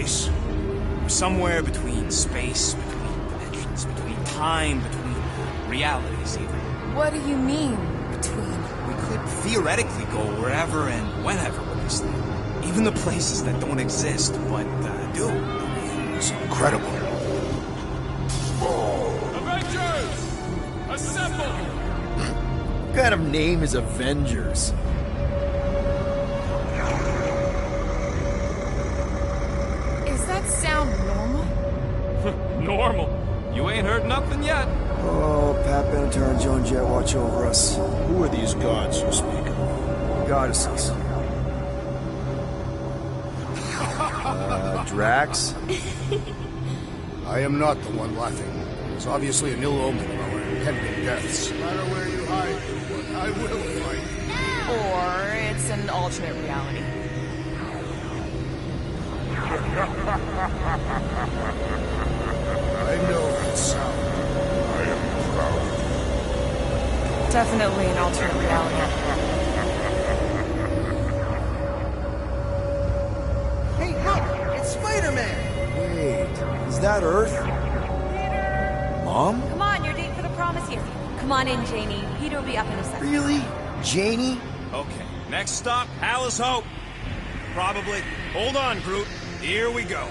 space. Somewhere between space, between dimensions, between time, between realities even. What do you mean, between? We could theoretically go wherever and whenever with this thing. Even the places that don't exist, but do. It's incredible. Avengers! Assemble! What kind of name is Avengers? Is that sound normal? Normal. You ain't heard nothing yet. Oh, Pat Benatar and Joan Jett watch over us. Who are these gods you speak of? Goddesses. Drax? I am not the one laughing. It's obviously an ill omen of our impending deaths. No matter where you hide, I will fight. Or it's an alternate reality. I know that sound. I am proud. Definitely an alternate reality. Hey, look! It's Spider-Man! Wait, is that Earth? Mom? Come on, you're late for the prom is here. Come on in, Janie. Peter will be up in a second. Really? Janie? Okay, next stop, Palace Hope. Probably. Hold on, Groot. Here we go.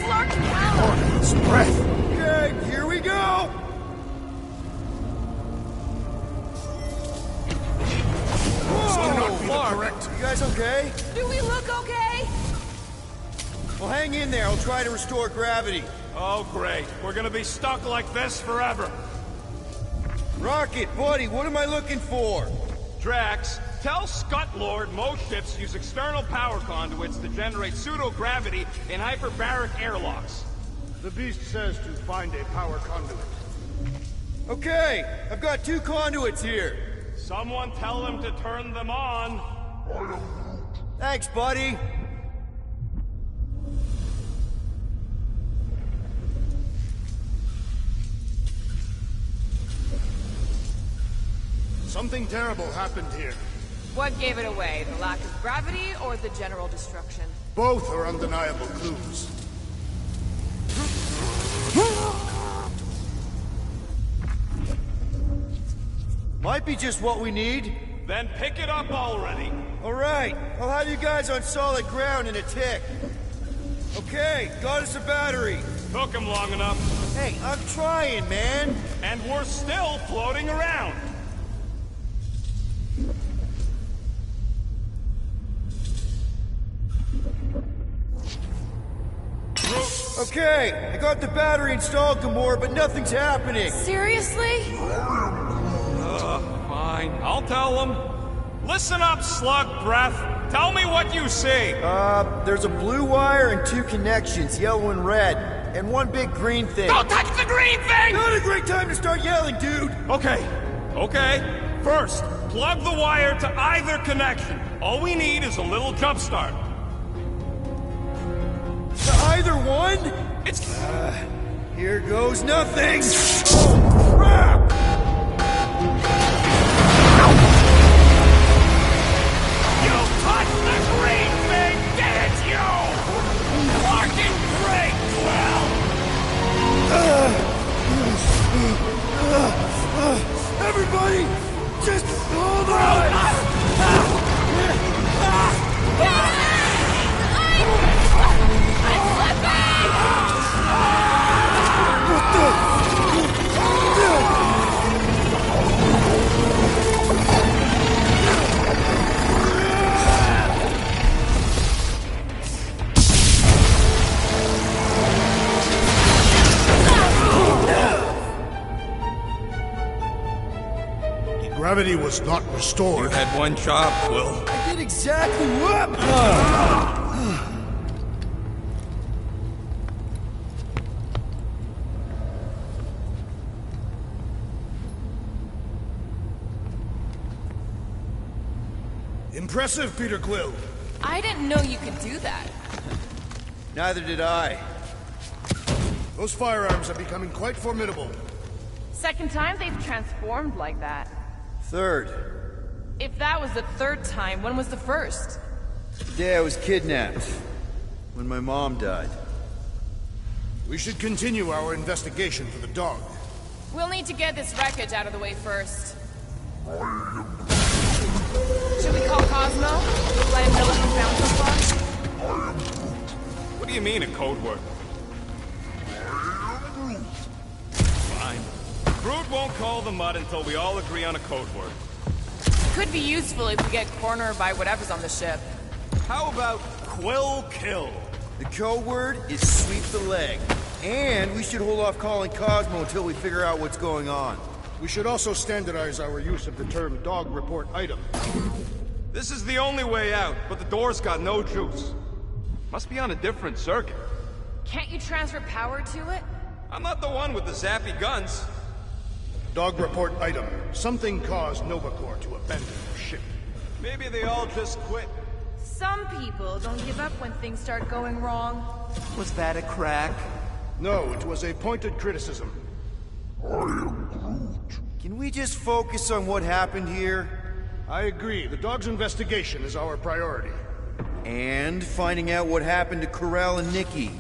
Clark Kent! Oh, his breath! Okay, here we go! Correct. You guys okay? Do we look okay? Well, hang in there. I'll try to restore gravity. Oh, great. We're gonna be stuck like this forever. Rocket, buddy, what am I looking for? Drax, tell Scut Lord most ships use external power conduits to generate pseudo-gravity in hyperbaric airlocks. The beast says to find a power conduit. Okay, I've got 2 conduits here. Someone tell him to turn them on. Thanks, buddy. Something terrible happened here. What gave it away? The lack of gravity or the general destruction? Both are undeniable clues. Might be just what we need. Then pick it up already. All right, I'll have you guys on solid ground in a tick. Okay, got us a battery. Took him long enough. Hey, I'm trying, man. And we're still floating around. Okay, I got the battery installed, Gamora, but nothing's happening. Seriously? Fine, I'll tell him. Listen up, slug breath. Tell me what you see. There's a blue wire and 2 connections, yellow and red, and 1 big green thing. Don't touch the green thing! Not a great time to start yelling, dude! Okay. First, plug the wire to either connection. All we need is a little jump start. To either one? It's... Here goes nothing! Oh, crap! You touched the green thing, didn't you? Fucking great, Quill! Everybody, just hold on! Gravity was not You restored. had one job, Quill. I did exactly what? Impressive, Peter Quill. I didn't know you could do that. Neither did I. Those firearms are becoming quite formidable. Second time they've transformed like that. Third, If that was the third time, when was the first? the day I was kidnapped. When my mom died. We should continue our investigation for the dog. We'll need to get this wreckage out of the way first. Should we call Cosmo? Let him know what we found so far? What do you mean, a code word? Fine. Groot won't call the mud until we all agree on a code word. Could be useful if we get cornered by whatever's on the ship. How about Quill Kill? The code word is sweep the leg. And we should hold off calling Cosmo until we figure out what's going on. We should also standardize our use of the term dog report item. This is the only way out, but the door's got no juice. Must be on a different circuit. Can't you transfer power to it? I'm not the one with the zappy guns. Dog report item. Something caused Nova Corps to abandon their ship. Maybe they all just quit. Some people don't give up when things start going wrong. Was that a crack? No, it was a pointed criticism. Can we just focus on what happened here? I agree. The dog's investigation is our priority. And finding out what happened to Corell and Nikki.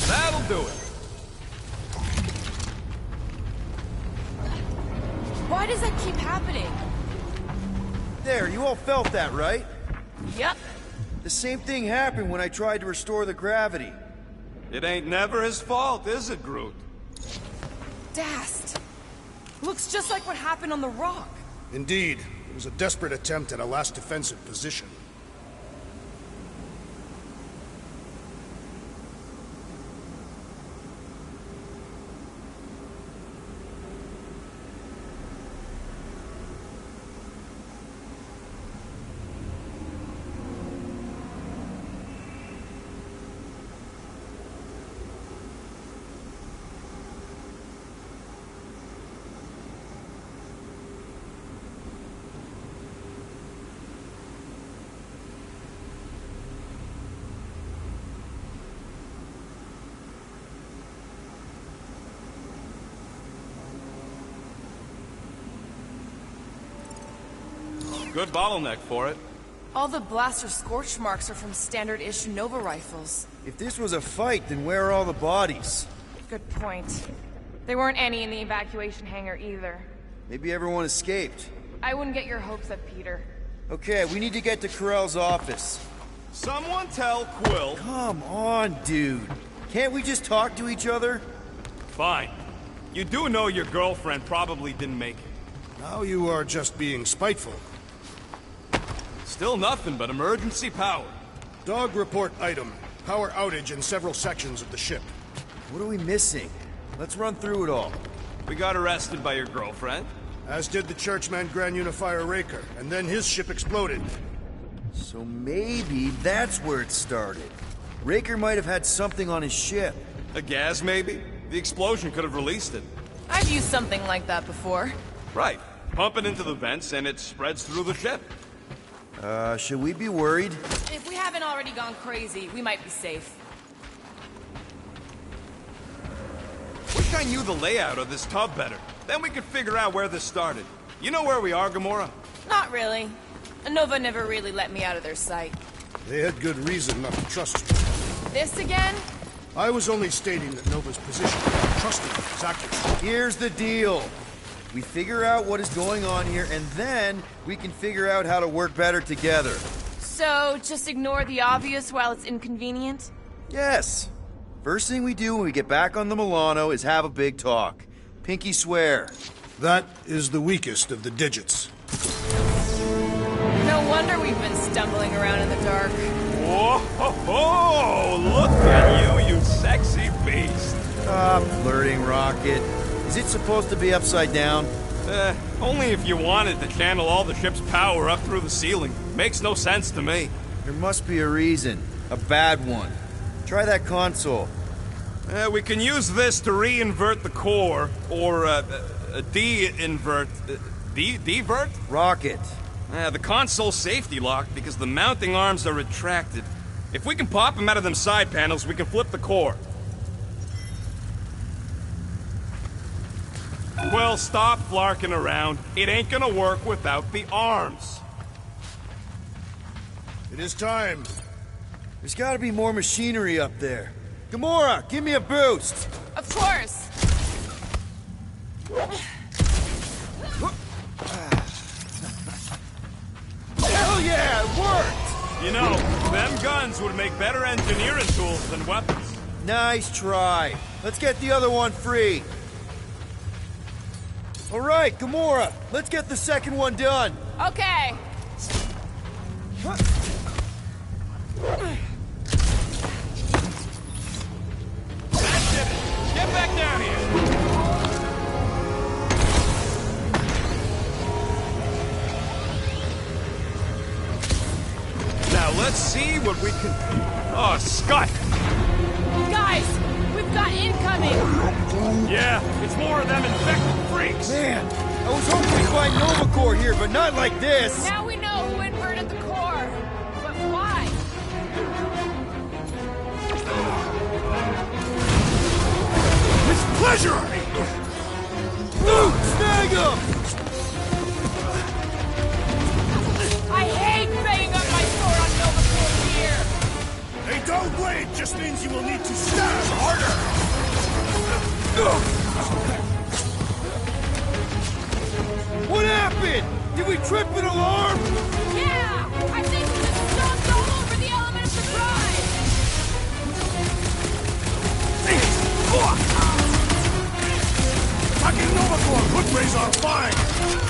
That'll do it. Why does that keep happening? There, you all felt that, right? Yep. The same thing happened when I tried to restore the gravity. It ain't never his fault, is it, Groot? Dast. Looks just like what happened on the rock. Indeed, it was a desperate attempt at a last defensive position. Good bottleneck for it. All the blaster scorch marks are from standard-issue Nova rifles. If this was a fight, then where are all the bodies? Good point. There weren't any in the evacuation hangar either. Maybe everyone escaped. I wouldn't get your hopes up, Peter. Okay, we need to get to Corell's office. Someone tell Quill. Come on, dude. Can't we just talk to each other? Fine. You do know your girlfriend probably didn't make it. Now you are just being spiteful. Still nothing but emergency power. Dog report item. Power outage in several sections of the ship. What are we missing? Let's run through it all. We got arrested by your girlfriend. As did the Churchman Grand Unifier Raker, and then his ship exploded. So maybe that's where it started. Raker might have had something on his ship. A gas, maybe? The explosion could have released it. I've used something like that before. Right. Pump it into the vents and it spreads through the ship. Should we be worried? If we haven't already gone crazy, we might be safe. Wish I knew the layout of this tub better. Then we could figure out where this started. You know where we are, Gamora? Not really. Nova never really let me out of their sight. They had good reason not to trust you. This again? I was only stating that Nova's position. Trusting you, exactly. Here's the deal. We figure out what is going on here, and then we can figure out how to work better together. So, just ignore the obvious while it's inconvenient? Yes. First thing we do when we get back on the Milano is have a big talk. Pinky swear. That is the weakest of the digits. No wonder we've been stumbling around in the dark. Whoa! Look at you sexy beast! Stop flirting, Rocket. Is it supposed to be upside down? Only if you wanted to channel all the ship's power up through the ceiling. Makes no sense to me. There must be a reason. A bad one. Try that console. We can use this to re-invert the core, or de-invert... Divert? Rocket. The console's safety locked because the mounting arms are retracted. If we can pop them out of them side panels, we can flip the core. Well, stop flarking around. It ain't gonna work without the arms. It is time. There's gotta be more machinery up there. Gamora, give me a boost! Of course! Hell yeah, it worked! You know, them guns would make better engineering tools than weapons. Nice try. Let's get the other one free. All right, Gamora, let's get the second one done. Okay. That's it. Get back down here. Now let's see what we can... Oh, Scott! Guys, we've got incoming! Yeah, it's more of them infected freaks! Man, I was hoping we'd find Nova Corps here, but not like this. Now we know who inverted the core. But why? With pleasure! Luke, snag him! I hate banging up my store on Nova Corps gear! A dull blade just means you will need to stab harder! What happened? Did we trip an alarm? Yeah! I think we just stomped all over the element of surprise! Attacking Nova Corps foot rays are fine!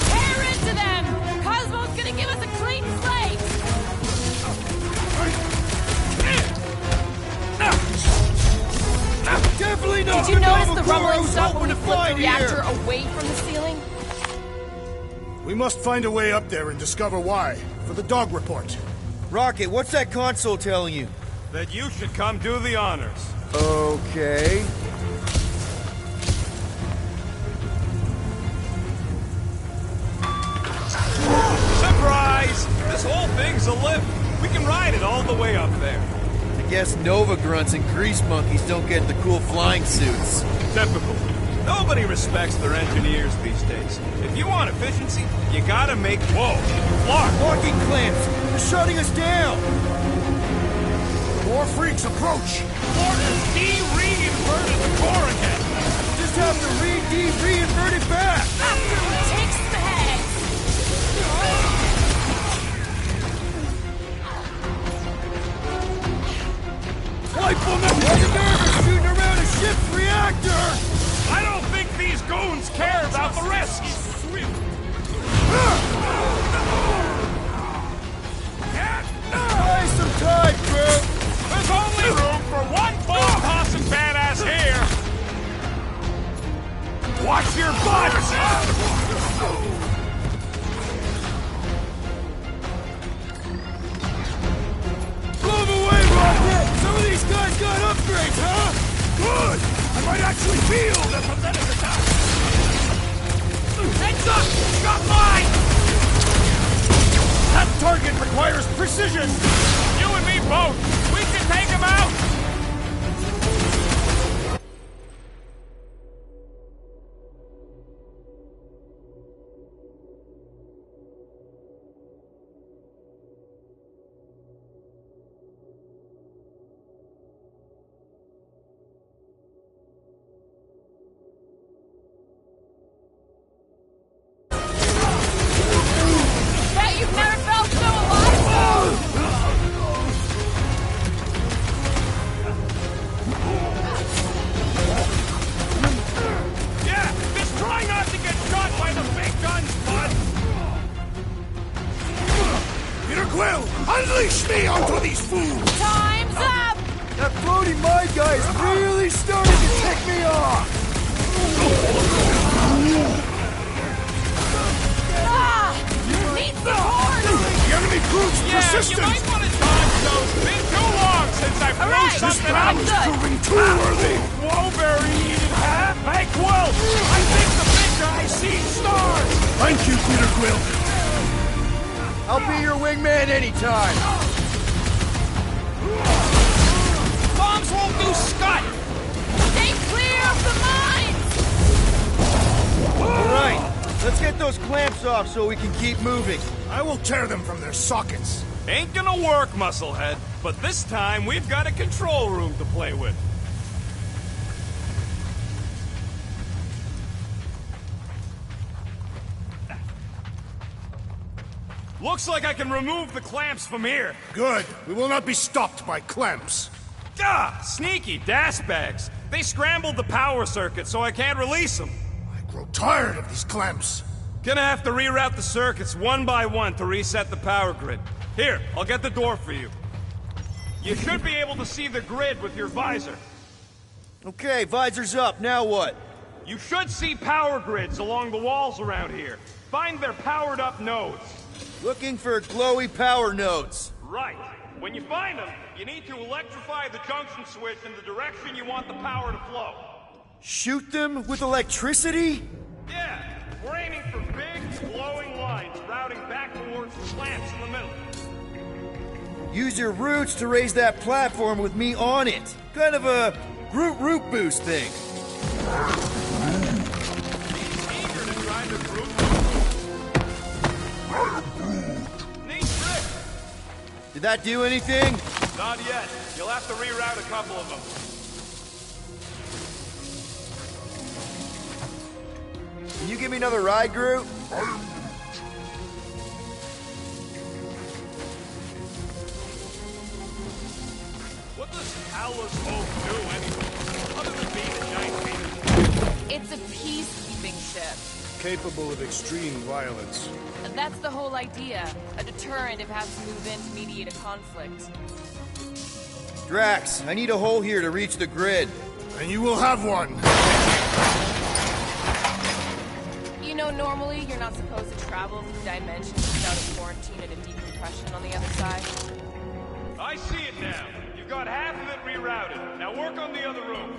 Tear into them! Cosmo's gonna give us a clean slate! Definitely not Did you notice Nova the Corps I rumbling was stuff when hoping we to flipped the find reactor here. away from the ceiling? We must find a way up there and discover why. For the dog report. Rocket, what's that console telling you? That you should come do the honors. Okay. Surprise! This whole thing's a lift. We can ride it all the way up there. I guess Nova grunts and grease monkeys don't get the cool flying suits. Typical. Nobody respects their engineers these days. If you want efficiency, you gotta make... Whoa! Clark! Locking clamps! They're shutting us down! More freaks approach! Clark has de-reinverted the core again! Just have to reinvert it back! After we takes the heads! Wipe them up like a nervous shooting around a ship's reactor! I don't think these goons care about the risks! Buy some time, crew! There's only room for one bomb-tossing badass here! Watch your butts! Blow them away, Rocket! Some of these guys got upgrades, huh? Good! I might actually feel the pathetic attack! Heads up! Got mine! That target requires precision! You and me both! We can take him out! Bet you've never felt so alive! Yeah! Just try not to get shot by the big guns, bud! Peter Quill, unleash me onto these fools! Time's up! That floating mind guy is really starting to tick me off! Ah! Need support! The enemy proves Yeah, persistent! you might want to dodge those. Been too long since I've All thrown right, something I'm out. good. Proving too worthy! Whoa, needed hat. Hey, Quill! I think the big guy sees stars! Thank you, Peter Quill! I'll be your wingman anytime! Bombs won't do Scott! Stay clear of the mines! Alright, let's get those clamps off so we can keep moving. I will tear them from their sockets. Ain't gonna work, musclehead. But this time, we've got a control room to play with. Looks like I can remove the clamps from here. Good. We will not be stopped by clamps. Gah! Sneaky dash bags. They scrambled the power circuit, so I can't release them. I grow tired of these clamps. Gonna have to reroute the circuits one by one to reset the power grid. Here, I'll get the door for you. You should be able to see the grid with your visor. Okay, visor's up, now what? You should see power grids along the walls around here. Find their powered-up nodes. Looking for glowy power nodes. Right. When you find them, you need to electrify the junction switch in the direction you want the power to flow. Shoot them with electricity? Yeah, we're aiming for big, glowing lines routing back towards the clamps in the middle. Use your roots to raise that platform with me on it. Kind of a Groot root boost thing. He's eager to try the Groot. Neat trick. Did that do anything? Not yet. You'll have to reroute a couple of them. Can you give me another ride, Groot? What does Howler's Hope do anyway? Other than being a giant penis? It's a peacekeeping ship. Capable of extreme violence. That's the whole idea. A deterrent if it has to move in to mediate a conflict. Drax, I need a hole here to reach the grid. And you will have one. You know, normally you're not supposed to travel through dimensions without a quarantine and a decompression on the other side. I see it now. You've got half of it rerouted. Now work on the other room.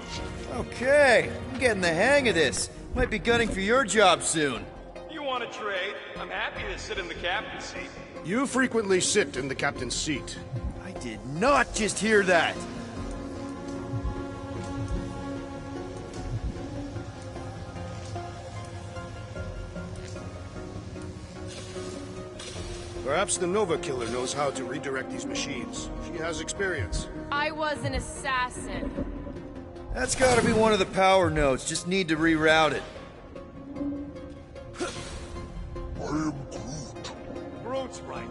Okay, I'm getting the hang of this. Might be gunning for your job soon. You want to trade? I'm happy to sit in the captain's seat. You frequently sit in the captain's seat. I did not just hear that. Perhaps the Nova Killer knows how to redirect these machines. She has experience. I was an assassin. That's gotta be one of the power nodes. Just need to reroute it. Groot's right.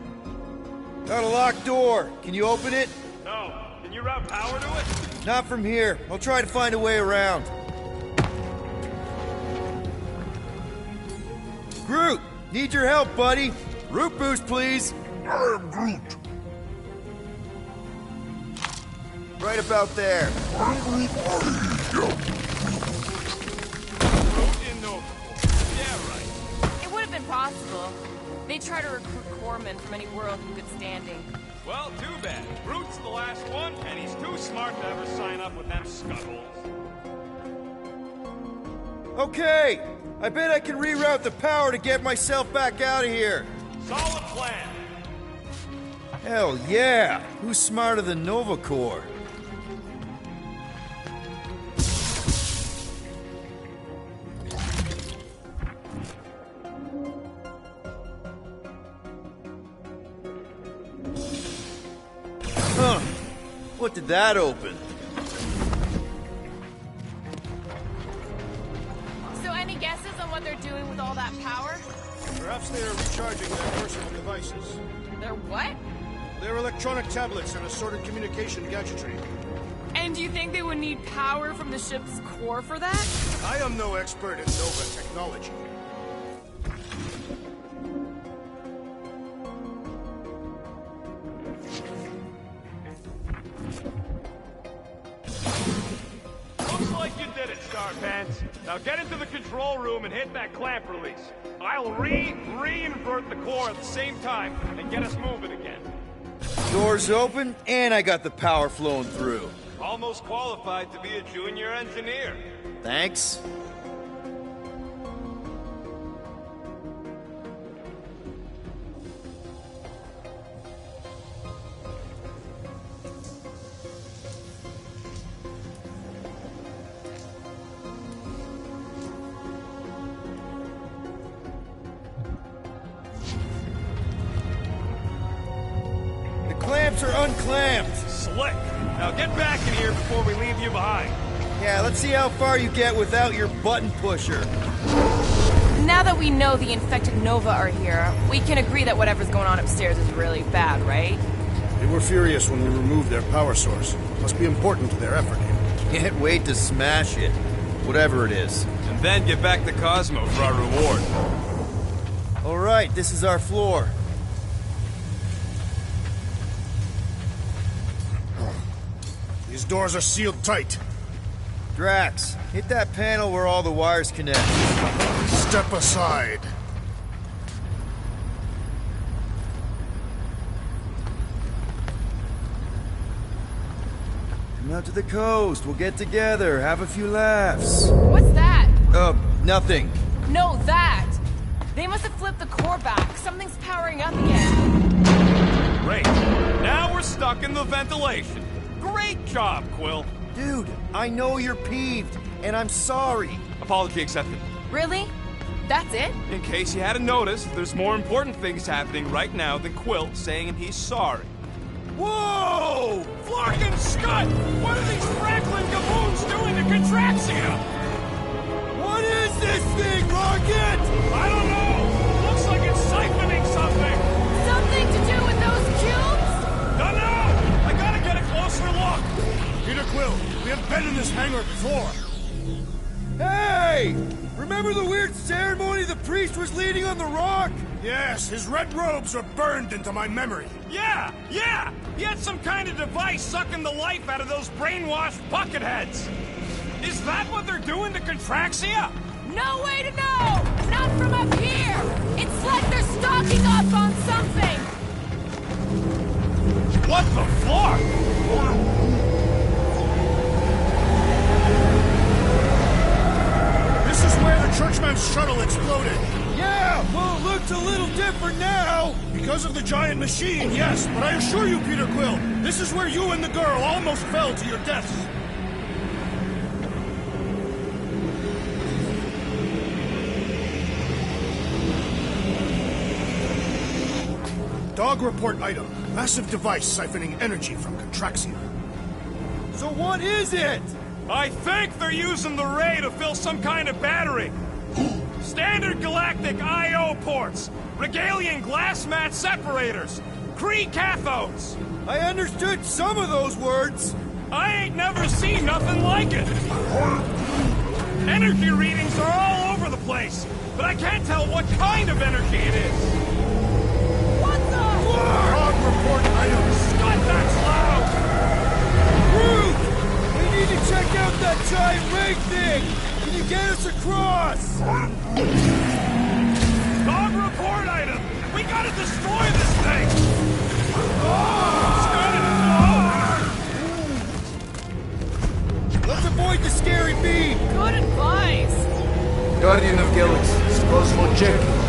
Got a locked door. Can you open it? No. Can you route power to it? Not from here. I'll try to find a way around. Groot! Need your help, buddy. Root boost, please. I am Groot. Right about there. Groot in Nova. Yeah, right. It would have been possible. They try to recruit corpsmen from any world in good standing. Well, too bad. Groot's the last one, and he's too smart to ever sign up with them scuttles. Okay, I bet I can reroute the power to get myself back out of here. Solid plan. Hell yeah! Who's smarter than Nova Corps? Huh. What did that open? So any guesses on what they're doing with all that power? Perhaps they are recharging their personal devices. They're what? Their electronic tablets and assorted communication gadgetry. And do you think they would need power from the ship's core for that? I am no expert in Nova technology. Looks like you did it, Starpants. Now get into the control room and hit that clamp release. I'll re-invert the core at the same time and get us moving again. Doors open, and I got the power flowing through. Almost qualified to be a junior engineer. Thanks. clamps are unclamped. Slick. Now get back in here before we leave you behind. Yeah, let's see how far you get without your button pusher. Now that we know the infected Nova are here, we can agree that whatever's going on upstairs is really bad, right? They were furious when we removed their power source. Must be important to their effort here. Can't wait to smash it. Whatever it is. And then get back to Cosmo for our reward. Alright, this is our floor. These doors are sealed tight. Drax, hit that panel where all the wires connect. Step aside. Come out to the coast. We'll get together, have a few laughs. What's that? Nothing. No, that! They must have flipped the core back. Something's powering up again. Great. Now we're stuck in the ventilation. Great job, Quill. Dude, I know you're peeved, and I'm sorry. Apology accepted. Really? That's it? In case you hadn't noticed, there's more important things happening right now than Quill saying he's sorry. Whoa! Flark and Scott! What are these Franklin gaboons doing to Contraxia? What is this thing, Rocket? I don't know! Looks like it's siphoning something! Something to do with those cubes? Don't know! I gotta get a closer look! Peter Quill, we have been in this hangar before. Hey! Remember the weird ceremony the priest was leading on the rock? Yes, his red robes are burned into my memory. Yeah! He had some kind of device sucking the life out of those brainwashed bucketheads! Is that what they're doing to Contraxia? No way to know! Not from up here! It's like they're stocking up on something! What the fuck? This is where the Churchman's shuttle exploded. Yeah, well, it looks a little different now. Because of the giant machine, yes, but I assure you, Peter Quill, this is where you and the girl almost fell to your deaths. Dog report item. Massive device siphoning energy from Contraxia. So what is it? I think they're using the ray to fill some kind of battery. Standard galactic I.O. ports, Regalian glass mat separators, Kree cathodes. I understood some of those words. I ain't never seen nothing like it. Energy readings are all over the place, but I can't tell what kind of energy it is. What the? Dog report item. Scott, that's loud! Groot! We need to check out that giant ray thing! Can you get us across? Dog report item! We gotta destroy this thing! Scott, Let's avoid the scary beam! Good advice! Guardian of Galaxies, Cosmo checking.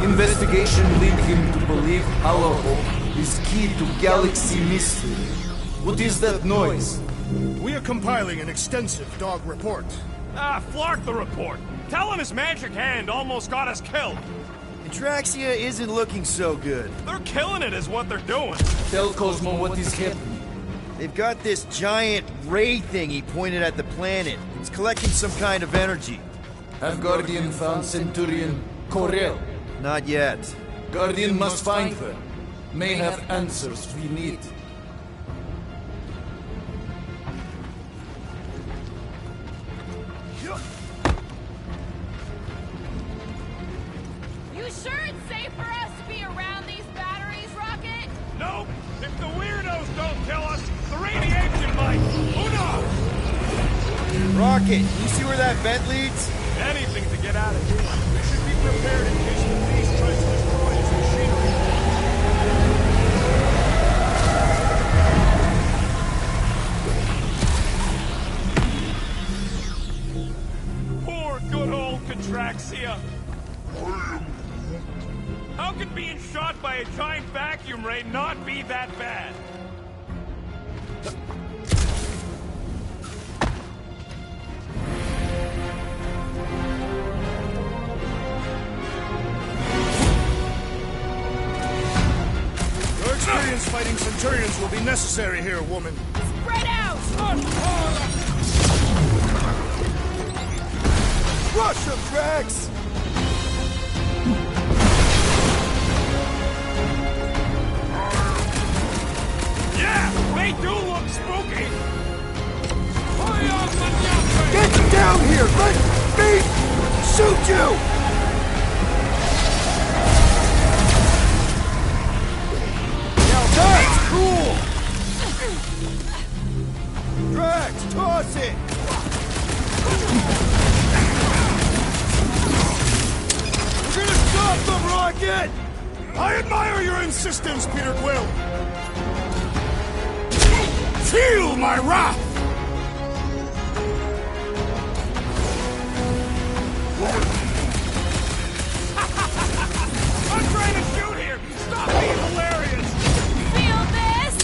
Investigation lead him to believe Hollow Hope is key to galaxy mystery. What is that noise? We are compiling an extensive dog report. Flark the report. Tell him his magic hand almost got us killed. Contraxia isn't looking so good. They're killing it is what they're doing. Tell Cosmo what is happening. They've got this giant ray thing he pointed at the planet. It's collecting some kind of energy. Have Guardian found Centurion Corel? Not yet. Guardian must find her. May have answers we need. You sure it's safe for us to be around these batteries, Rocket? Nope. If the weirdos don't kill us, the radiation might. Who knows? Rocket, you see where that vent leads? Anything to get out of here. We should be prepared in case the beast tries to destroy his machinery. Poor good old Contraxia. How could being shot by a giant vacuum ray not be that bad? Your experience fighting Fighting Centurions will be necessary here, woman. Spread out! Rush them, Drax! Yeah, they do look spooky. Get down here! Let me shoot you! Now that's cool! Drax, toss it! We're gonna stop them, Rocket! I admire your insistence, Peter Quill. Feel my wrath! I'm trying to shoot here. Stop being hilarious. Feel this?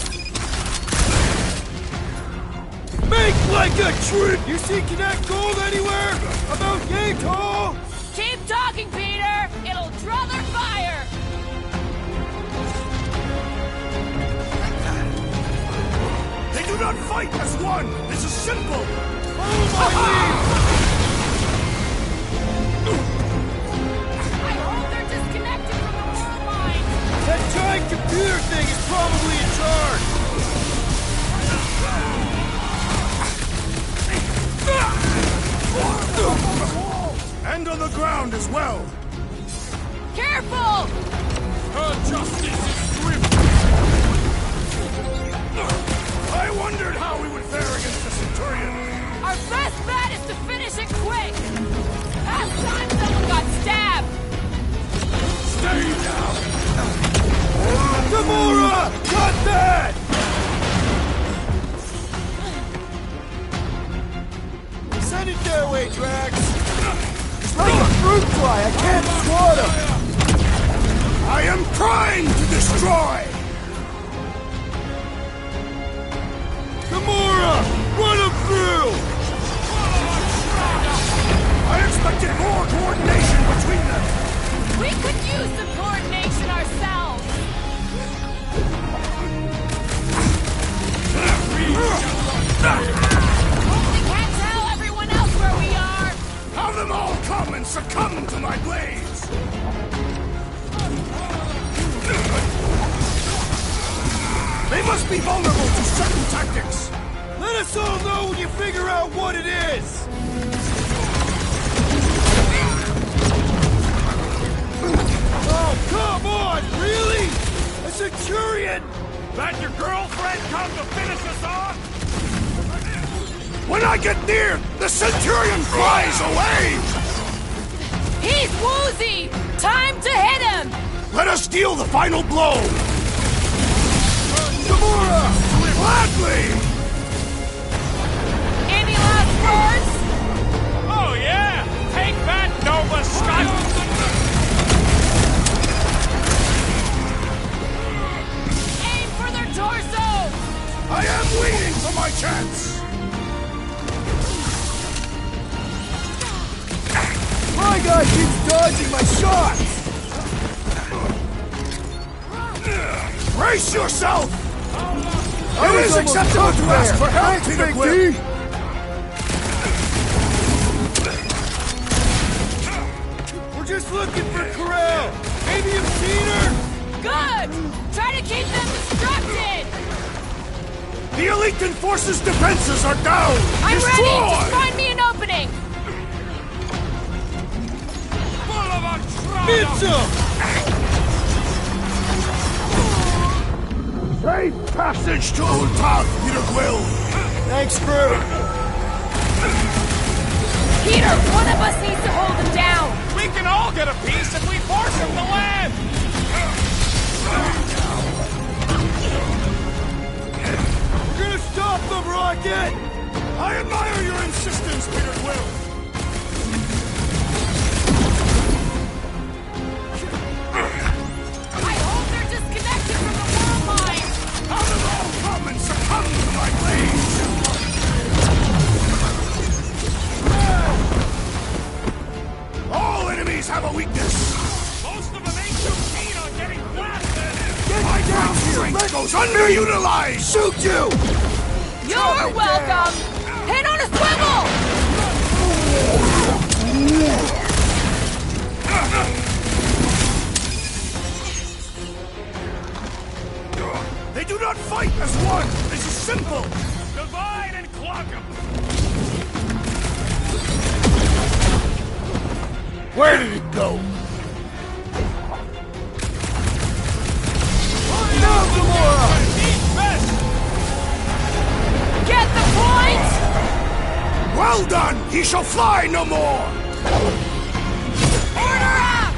Make like a tree! You see Connect Gold anywhere? About yay tall? Keep talking, Peter! It'll draw their fire! They do not fight as one! This is simple! Follow my lead! I hope they're disconnected from the world line! That giant computer thing is probably in charge! And on the ground as well! Careful! Her justice is swift. I wondered how we would fare against the Centurion! Our best bet is to finish it quick! Last time someone got stabbed! Stay down! Gamora! Cut that! Send it their way, Drax! It's like a fruit fly, I can't swat him! I am trying to destroy! Gamora! Run him through! I expected more coordination between them! We could use some coordination ourselves! Only can't tell everyone else where we are! Have them all come and succumb to my blades! They must be vulnerable to certain tactics! Let us all know when you figure out what it is! Oh, come on! Really? A Centurion? That your girlfriend come to finish us off? When I get near, the Centurion flies away! He's woozy! Time to hit him! Let us deal the final blow! Gamora! Gladly! Any last words? Oh yeah! Take that, Nova Scott! Aim for their torso! I am waiting for my chance! My guy keeps dodging my shots! Brace yourself! I It was is almost acceptable to there. ask for help, Thanks, Peter Big Quill! D. We're just looking for Corral! Maybe you've seen her? Good! Try to keep them distracted! The Elite Enforce's defenses are down! I'm Destroy! ready! Just find me an opening! Full of a Mitchell! Safe passage to Ultath, Peter Quill! Thanks, crew! Peter, one of us needs to hold him down! We can all get a piece if we force him to land! We're gonna stop them, Rocket! I admire your insistence, Peter Quill! I hope they're disconnected from the world line! How them all come and succumb to my blades! All enemies have a weakness! Most of them ain't too strength goes underutilized! Shoot you! You're welcome! Head on a swivel! They do not fight as one! This is simple! Divide and clock them! Where did it go? Get the point! Well done! He shall fly no more! Order up!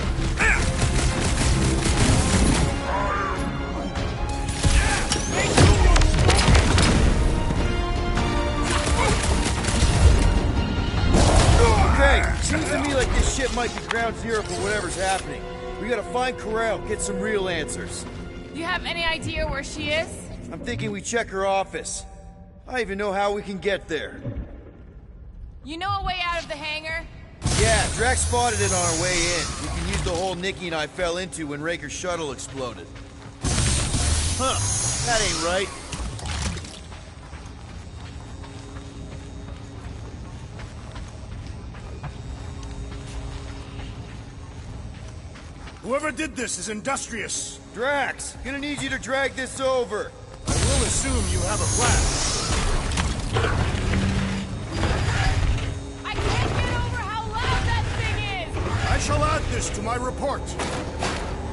Okay, seems to me like this ship might be ground zero for whatever's happening. We gotta find Corral, get some real answers. You have any idea where she is? I'm thinking we check her office. I even know how we can get there. You know a way out of the hangar? Yeah, Drax spotted it on our way in. We can use the hole Nikki and I fell into when Raker's shuttle exploded. Huh, that ain't right. Whoever did this is industrious. Drax, gonna need you to drag this over. I will assume you have a plan. I can't get over how loud that thing is! I shall add this to my report.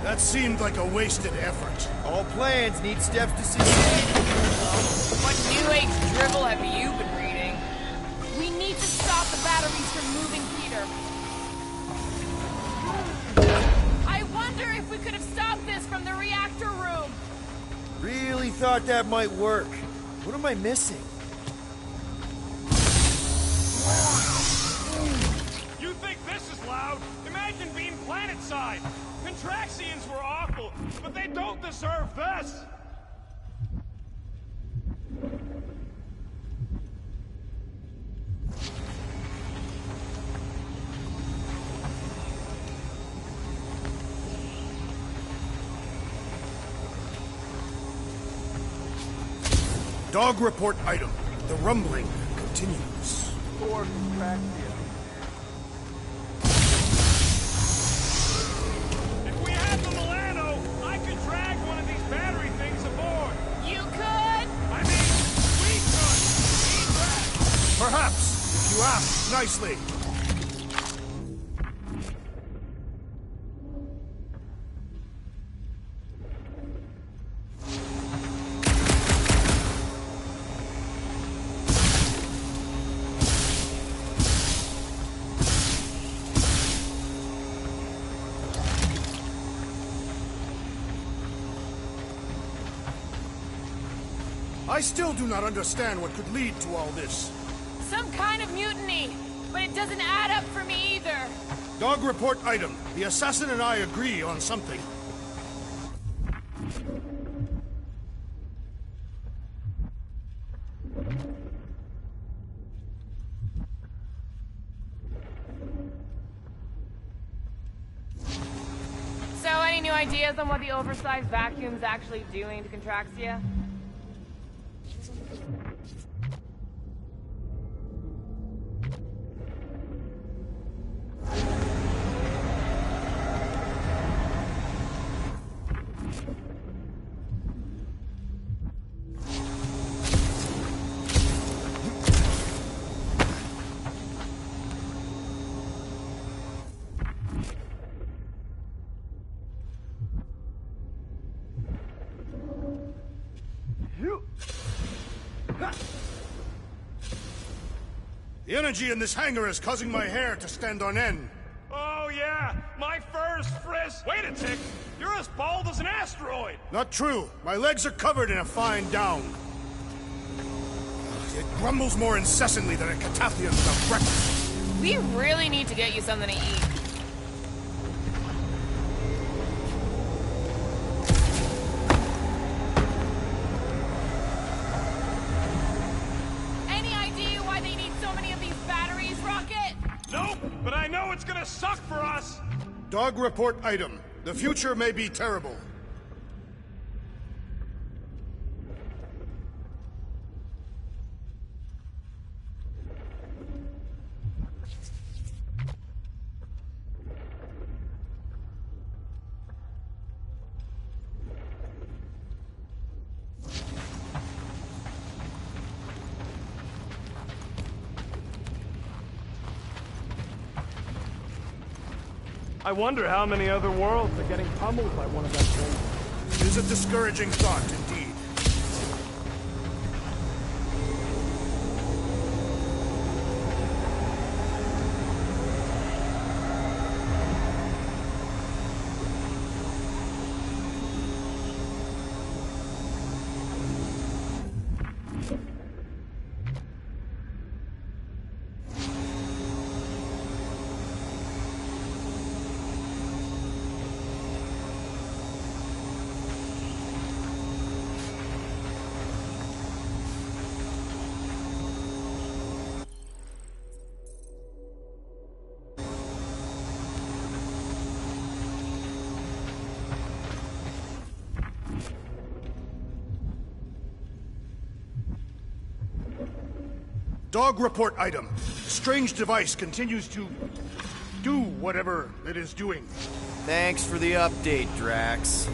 That seemed like a wasted effort. All plans need steps to succeed. What New Age dribble have you been reading? We need to stop the batteries from moving, Peter. I wonder if we could have stopped this from the reactor room. Really thought that might work. What am I missing? You think this is loud? Imagine being planet-side. Contraxians were awful, but they don't deserve this. Dog report item. The rumbling continues. Poor Contraxia. If we had the Milano, I could drag one of these battery things aboard. You could? I mean, we could. We drag. Perhaps, if you ask nicely. I still do not understand what could lead to all this. Some kind of mutiny, but it doesn't add up for me either. Dog report item. The assassin and I agree on something. So, any new ideas on what the oversized vacuum's actually doing to Contraxia? The energy in this hangar is causing my hair to stand on end. Oh, yeah. My fur's frizzed. Wait a tick. You're as bald as an asteroid. Not true. My legs are covered in a fine down. It grumbles more incessantly than a Catathian without breakfast. We really need to get you something to eat. Any idea why they need so many of these batteries, Rocket? Nope, but I know it's gonna suck for us. Dog report item. The future may be terrible. I wonder how many other worlds are getting pummeled by one of them things. It is a discouraging thought, indeed. Dog report item. Strange device continues to do whatever it is doing. Thanks for the update, Drax.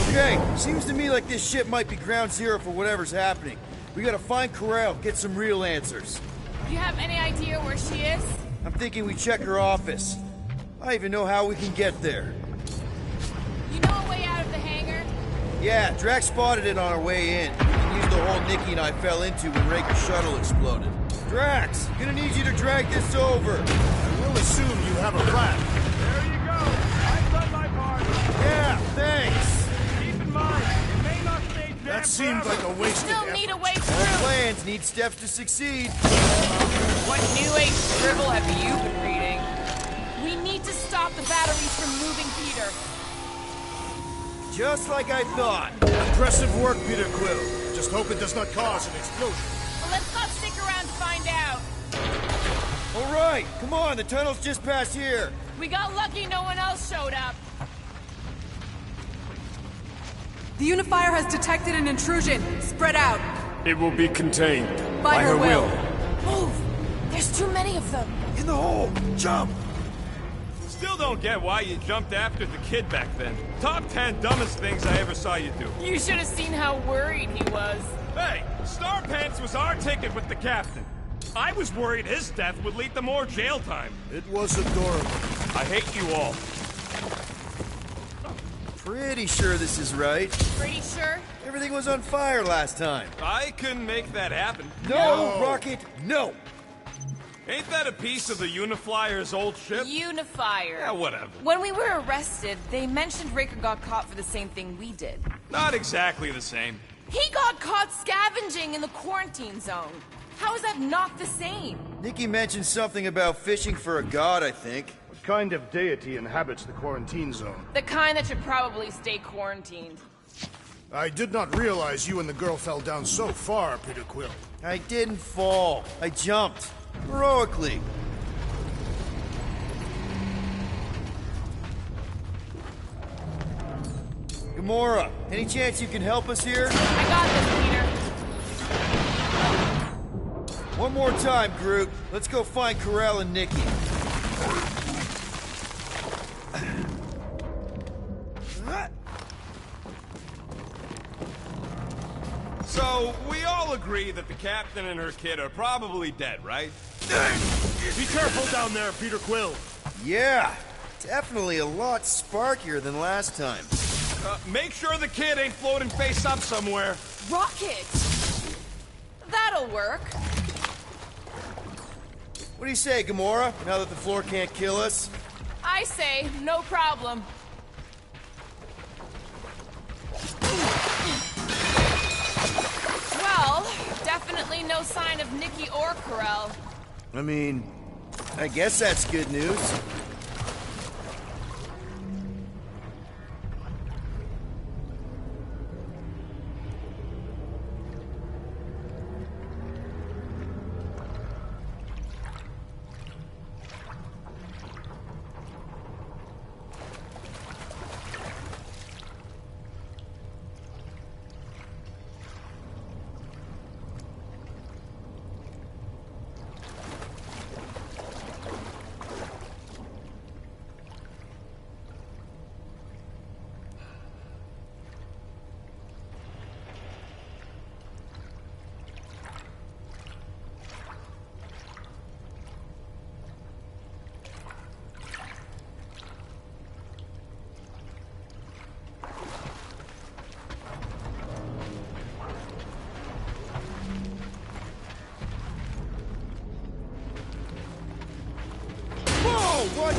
Okay, seems to me like this ship might be ground zero for whatever's happening. We gotta find Corral, get some real answers. Do you have any idea where she is? I'm thinking we check her office. I even know how we can get there. You know a way out of the hangar? Yeah, Drax spotted it on our way in. We can use the hole Nikki and I fell into when Raker's shuttle exploded. Drax, gonna need you to drag this over. I will assume you have a plan. There you go. I've done my part. Yeah, thanks. Keep in mind, it may not stay jammed That seemed forever. like a wasted Still effort. need a way All through. plans need steps to succeed. What new age scribble have you been reading? We need to stop the batteries from moving Peter. Just like I thought. Impressive work, Peter Quill. Just hope it does not cause an explosion. Well, let's not stick around to find out. All right, come on, the tunnel's just past here. We got lucky no one else showed up. The Unifier has detected an intrusion. Spread out. It will be contained. By her will. Move! There's too many of them. In the hole, jump. Still don't get why you jumped after the kid back then. Top 10 dumbest things I ever saw you do. You should have seen how worried he was. Hey, Star Pants was our ticket with the captain. I was worried his death would lead to more jail time. It was adorable. I hate you all. Pretty sure this is right. Pretty sure? Everything was on fire last time. I couldn't make that happen. No, Rocket, no. Ain't that a piece of the Uniflyer's old ship? Unifier. Yeah, whatever. When we were arrested, they mentioned Raker got caught for the same thing we did. Not exactly the same. He got caught scavenging in the quarantine zone. How is that not the same? Nikki mentioned something about fishing for a god, I think. What kind of deity inhabits the quarantine zone? The kind that should probably stay quarantined. I did not realize you and the girl fell down so far, Peter Quill. I didn't fall. I jumped. Heroically. Gamora, any chance you can help us here? I got this, Peter. One more time, Groot. Let's go find Corral and Nikki. So, we all agree that the captain and her kid are probably dead, right? Be careful down there, Peter Quill. Yeah, definitely a lot sparkier than last time. Make sure the kid ain't floating face up somewhere. Rocket! That'll work. What do you say, Gamora, now that the floor can't kill us? I say, no problem. Well, definitely no sign of Nikki or Corral. I mean, I guess that's good news.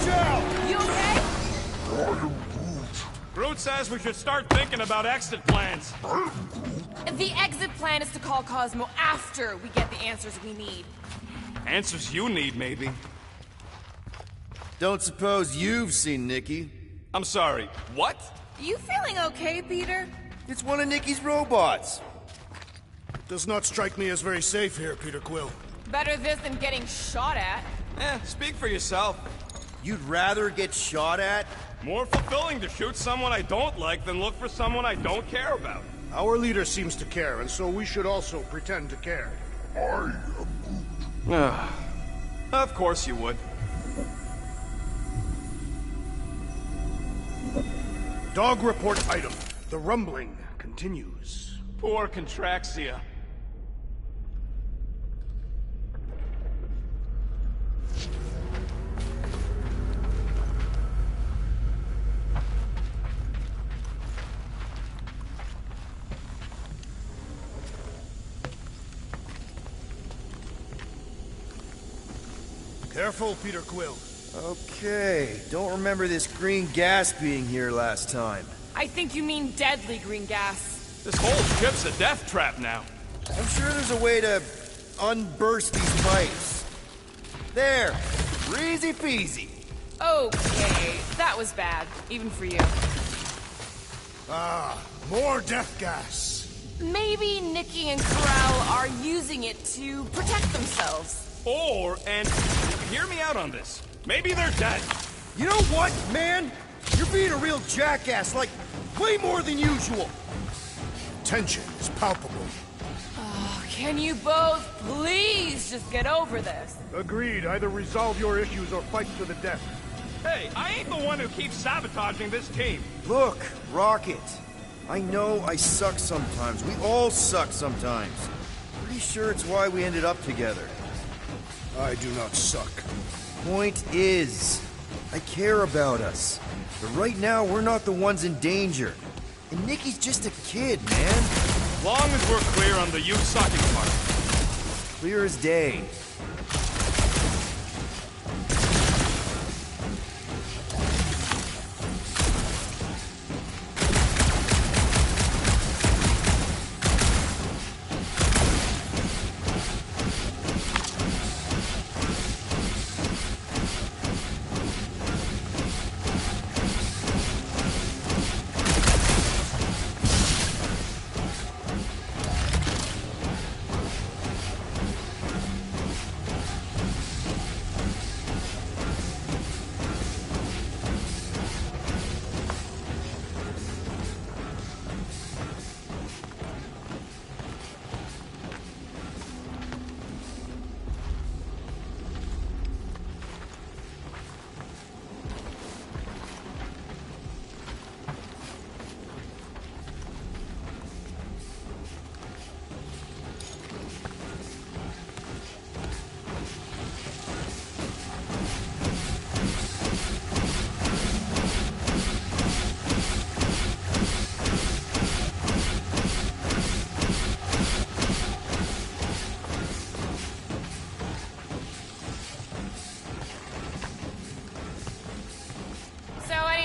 out! You okay? Groot says we should start thinking about exit plans. The exit plan is to call Cosmo after we get the answers we need. Answers you need, maybe. Don't suppose you've seen Nikki? I'm sorry, what? You feeling okay, Peter? It's one of Nikki's robots. Does not strike me as very safe here, Peter Quill. Better this than getting shot at. Speak for yourself. You'd rather get shot at? More fulfilling to shoot someone I don't like than look for someone I don't care about. Our leader seems to care, and so we should also pretend to care. Of course you would. Dog report item. The rumbling continues. Poor Contraxia. Careful, Peter Quill. Okay, don't remember this green gas being here last time. I think you mean deadly green gas. This whole ship's a death trap now. I'm sure there's a way to unburst these pipes. There! Easy peasy. Okay, that was bad, even for you. More death gas. Maybe Nikki and Corral are using it to protect themselves. Or, and hear me out on this, maybe they're dead. You know what, man? You're being a real jackass, like, way more than usual. Tension is palpable. Can you both please just get over this? Agreed. Either resolve your issues or fight to the death. Hey, I ain't the one who keeps sabotaging this team. Look, Rocket. I know I suck sometimes. We all suck sometimes. Pretty sure it's why we ended up together. I do not suck. Point is, I care about us. But right now, we're not the ones in danger. And Nikki's just a kid, man. Long as we're clear on the you sucking part. Clear as day.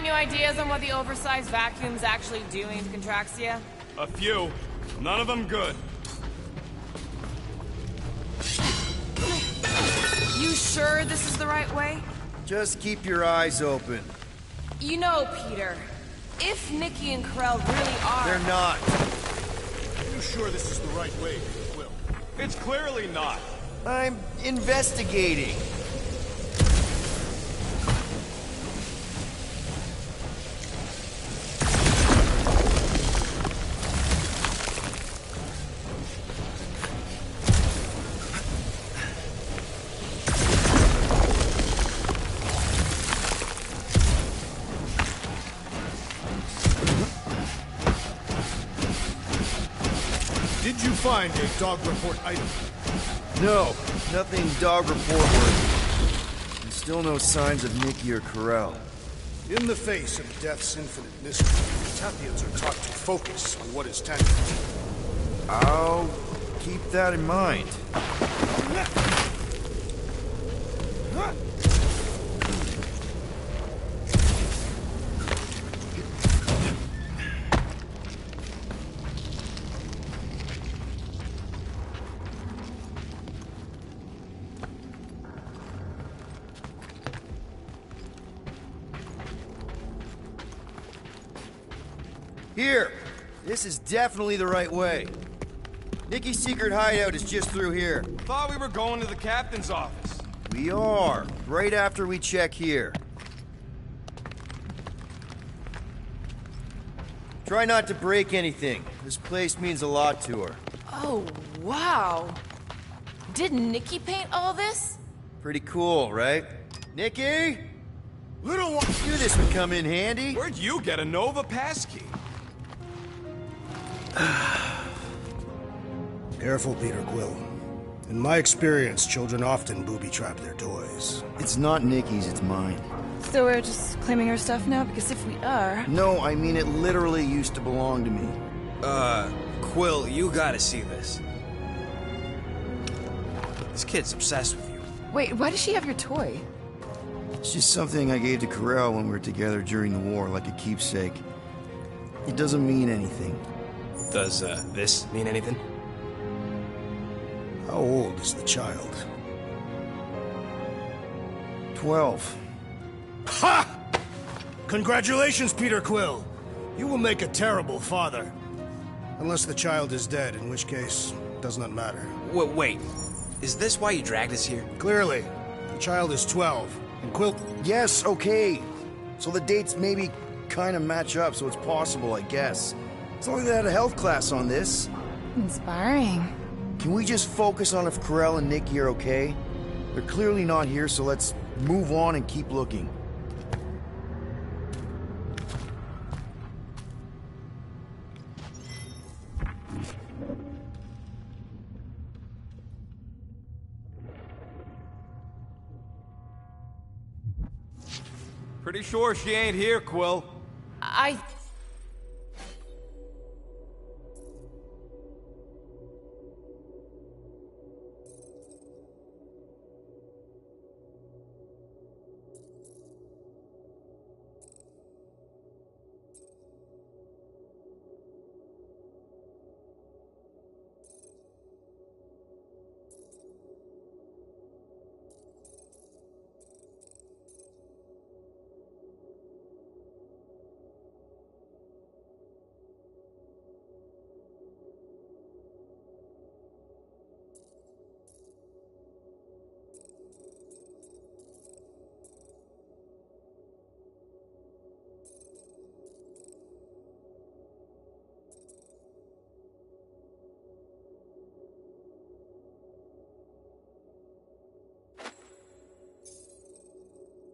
New ideas on what the oversized vacuum's actually doing to Contraxia? A few. None of them good. You sure this is the right way? Just keep your eyes open. You know, Peter, if Nikki and Corell really are... They're not. Are you sure this is the right way, Quill? It's clearly not. I'm investigating. Did you find a dog report item? No, nothing dog report worthy. And still no signs of Nikki or Corell. In the face of death's infinite mystery, Tathians are taught to focus on what is tangible. I'll keep that in mind. Here! This is definitely the right way. Nikki's secret hideout is just through here. Thought we were going to the captain's office. We are, right after we check here. Try not to break anything. This place means a lot to her. Oh, wow. Did Nikki paint all this? Pretty cool, right? Nikki? Little one! Knew this would come in handy. Where'd you get a Nova passkey? Careful, Peter Quill. In my experience, children often booby-trap their toys. It's not Nikki's, it's mine. So we're just claiming her stuff now? Because if we are... No, I mean it literally used to belong to me. Quill, you gotta see this. This kid's obsessed with you. Wait, why does she have your toy? It's just something I gave to Corel when we were together during the war, like a keepsake. It doesn't mean anything. Does, this mean anything? How old is the child? 12. Ha! Congratulations, Peter Quill. You will make a terrible father. Unless the child is dead, in which case, it does not matter. Wait. Is this why you dragged us here? Clearly, the child is 12, and Quill... Yes, okay. So the dates maybe kind of match up, so it's possible, I guess. It's only they had a health class on this. Inspiring. Can we just focus on if Corel and Nikki are okay? They're clearly not here, so let's move on and keep looking. Pretty sure she ain't here, Quill. I...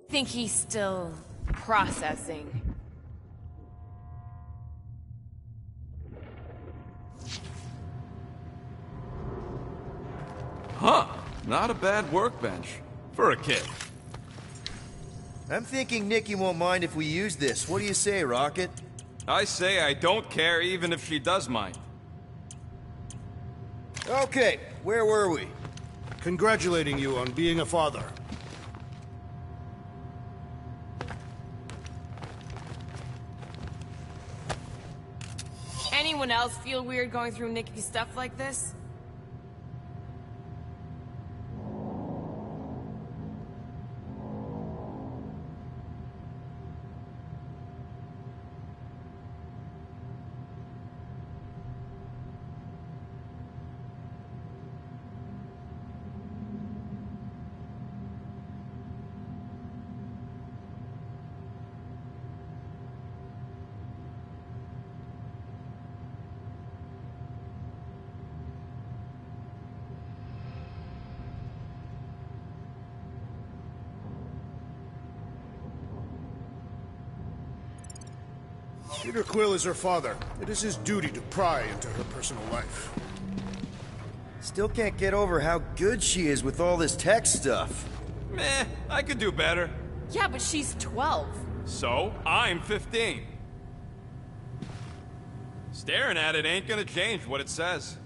think he's still processing. Huh. Not a bad workbench. For a kid. I'm thinking Nikki won't mind if we use this. What do you say, Rocket? I say I don't care even if she does mind. Okay, where were we? Congratulating you on being a father. Anyone else feel weird going through Nikki's stuff like this? Peter Quill is her father. It is his duty to pry into her personal life. Still can't get over how good she is with all this tech stuff. Meh, I could do better. Yeah, but she's 12. So, I'm 15. Staring at it ain't gonna change what it says.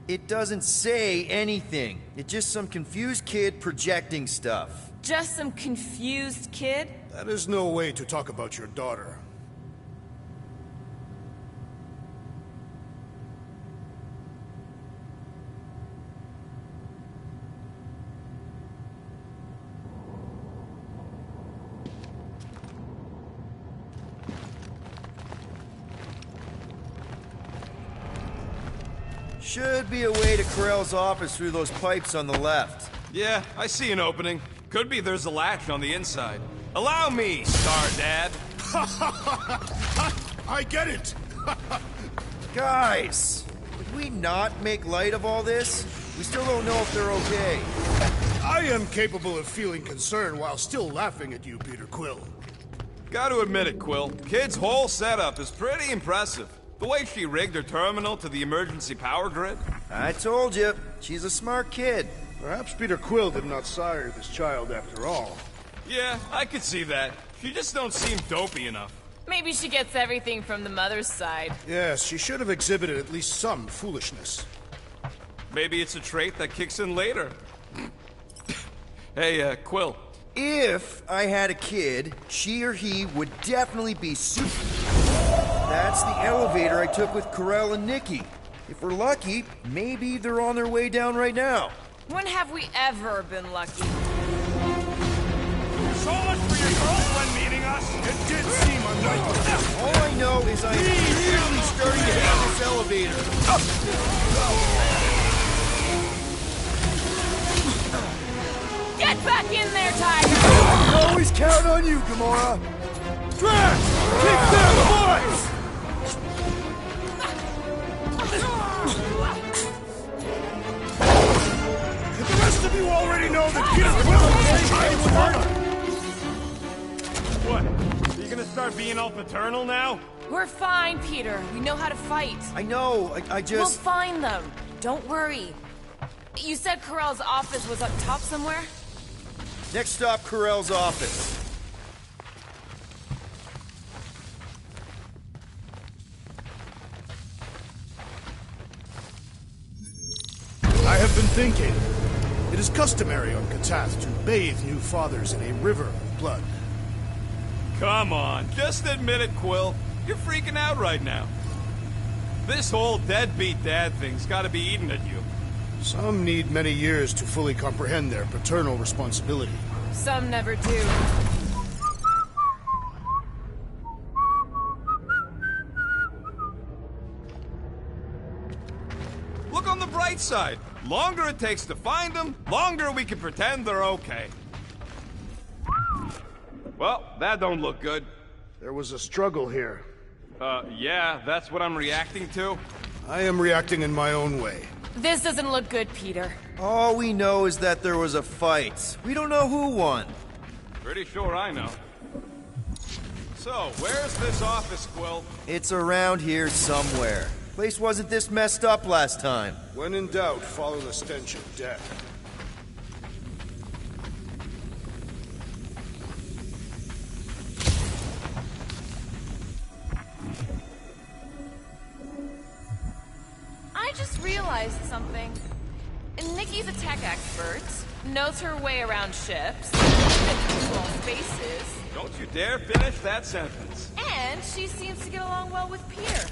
It doesn't say anything. It's just some confused kid projecting stuff. Just some confused kid? That is no way to talk about your daughter. Should be a way to Corell's office through those pipes on the left. Yeah, I see an opening. Could be there's a latch on the inside. Allow me, Star Dad. I get it! Guys, would we not make light of all this? We still don't know if they're okay. I am capable of feeling concern while still laughing at you, Peter Quill. Gotta admit it, Quill. Kid's whole setup is pretty impressive. The way she rigged her terminal to the emergency power grid. I told you, she's a smart kid. Perhaps Peter Quill did not sire this child after all. Yeah, I could see that. She just don't seem dopey enough. Maybe she gets everything from the mother's side. Yes, she should have exhibited at least some foolishness. Maybe it's a trait that kicks in later. Hey, Quill. If I had a kid, she or he would definitely be super. That's the elevator I took with Corell and Nikki. If we're lucky, maybe they're on their way down right now. When have we ever been lucky? So much for your girlfriend meeting us. It did seem unlikely. All I know is I'm really starting to hate this elevator. Get back in there, Tiger! I always count on you, Gamora. Drax! Kick their butts! The rest of you already know that Peter Quill is trying to What? Are you gonna start being all paternal now? We're fine, Peter. We know how to fight. I know, I We'll just... find them. Don't worry. You said Corell's office was up top somewhere? Next stop, Corell's office. I have been thinking. It is customary on Katath to bathe new fathers in a river of blood. Come on, just admit it, Quill. You're freaking out right now. This whole deadbeat dad thing's gotta be eating at you. Some need many years to fully comprehend their paternal responsibility. Some never do. Look on the bright side. Longer it takes to find them, longer we can pretend they're okay. Well, that don't look good. There was a struggle here. Yeah, that's what I'm reacting to. I am reacting in my own way. This doesn't look good, Peter. All we know is that there was a fight. We don't know who won. Pretty sure I know. So, where's this office, Quill? It's around here somewhere. Place wasn't this messed up last time. When in doubt, follow the stench of death. I just realized something. Nikki's a tech expert, knows her way around ships, fits in small spaces, Don't you dare finish that sentence. and she seems to get along well with Peter.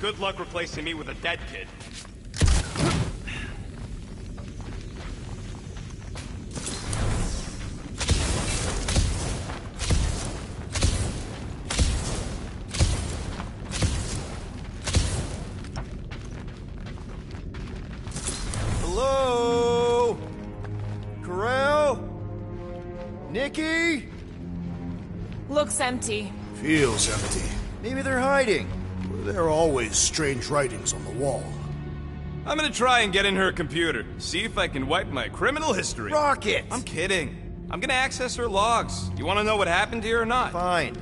Good luck replacing me with a dead kid. Hello? Corell? Nikki? Looks empty. Feels empty. Maybe they're hiding. There are always strange writings on the wall. I'm gonna try and get in her computer, see if I can wipe my criminal history. Rocket! I'm kidding. I'm gonna access her logs. You wanna know what happened here or not? Fine.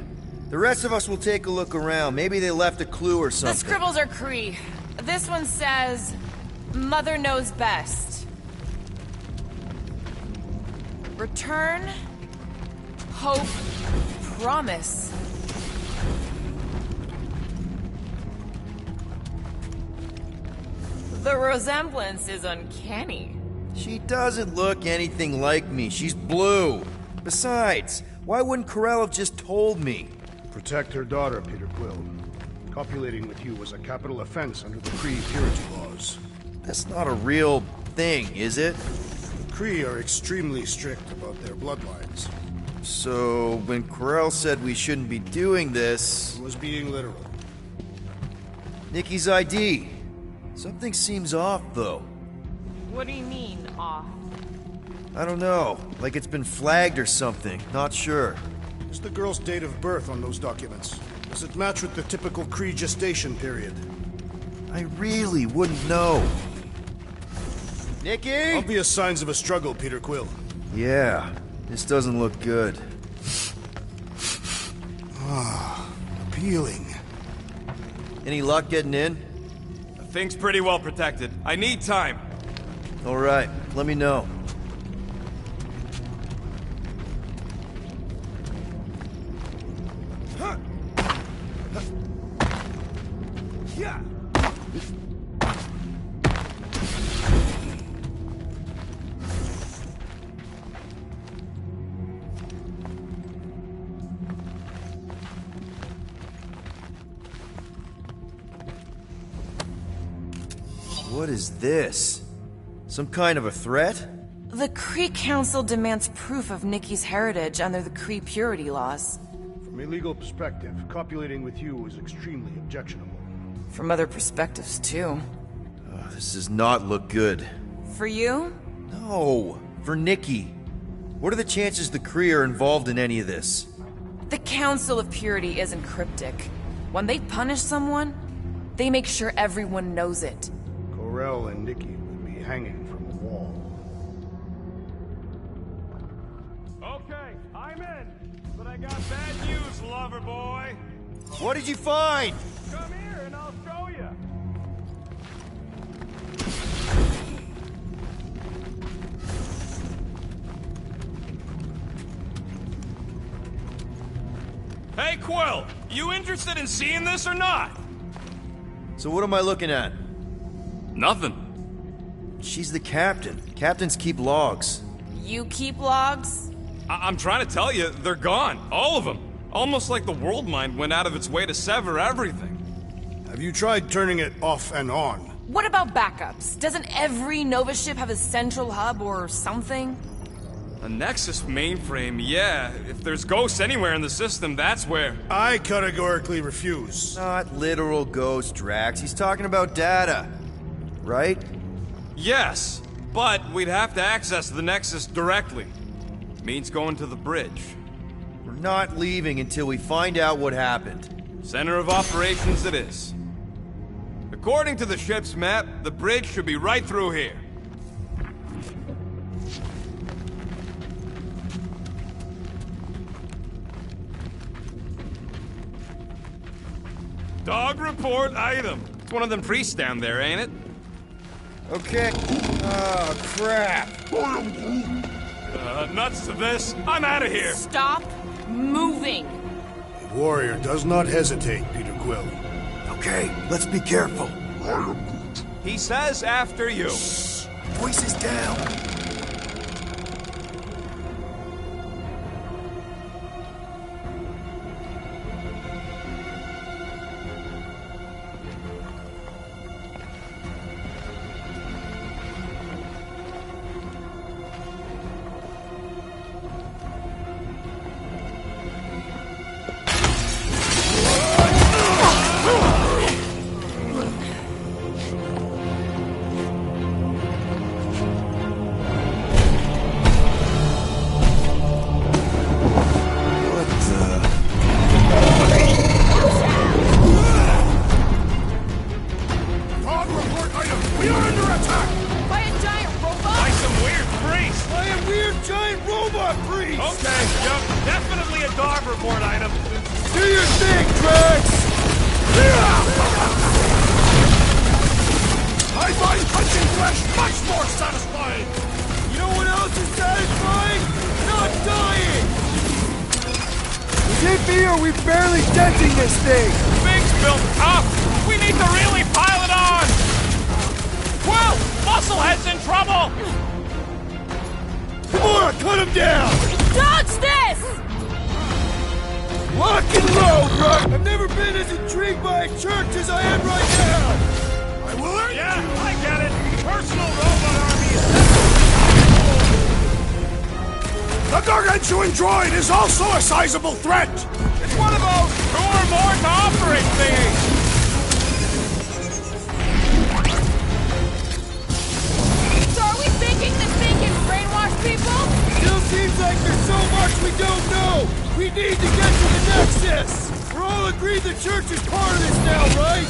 The rest of us will take a look around. Maybe they left a clue or The something. scribbles are Kree. This one says, Mother knows best. Return, hope, promise. The resemblance is uncanny. She doesn't look anything like me. She's blue. Besides, why wouldn't Corell have just told me? Protect her daughter, Peter Quill. Copulating with you was a capital offense under the Kree purity laws. That's not a real thing, is it? Kree are extremely strict about their bloodlines. So, when Corell said we shouldn't be doing this... He was being literal. Nikki's ID. Something seems off, though. What do you mean, off? I don't know. Like it's been flagged or something. Not sure. What's the girl's date of birth on those documents? Does it match with the typical Kree gestation period? I really wouldn't know. Nikki? Obvious signs of a struggle, Peter Quill. Yeah, this doesn't look good. Appealing. Any luck getting in? The thing's pretty well protected. I need time. All right, let me know. Yeah. What is this? Some kind of a threat? The Kree Council demands proof of Nikki's heritage under the Kree purity laws. From a legal perspective, copulating with you is extremely objectionable. From other perspectives, too. Oh, this does not look good. For you? No, for Nikki. What are the chances the Kree are involved in any of this? The Council of Purity isn't cryptic. When they punish someone, they make sure everyone knows it. Corell and Nikki will be hanging from a wall. Okay, I'm in. But I got bad news, lover boy. What did you find? Come here and I'll show you. Hey, Quill! You interested in seeing this or not? So what am I looking at? Nothing. She's the captain. Captains keep logs. You keep logs? I'm trying to tell you, they're gone. All of them. Almost like the world mind went out of its way to sever everything. Have you tried turning it off and on? What about backups? Doesn't every Nova ship have a central hub or something? A Nexus mainframe, yeah. If there's ghosts anywhere in the system, that's where. I categorically refuse. Not literal ghost, Drax. He's talking about data. Right? Yes, but we'd have to access the Nexus directly. Means going to the bridge. We're not leaving until we find out what happened. Center of operations it is. According to the ship's map, the bridge should be right through here. Dog report item. It's one of them priests down there, ain't it? Okay. Oh, crap. Nuts to this. I'm out of here. Stop moving! A warrior does not hesitate, Peter Quill. Okay, let's be careful. He says after you. Voices down. Sizable threat! It's one of those two or more to operate thingies! We don't know! We need to get to the Nexus! We're all agreed the church is part of this now, right?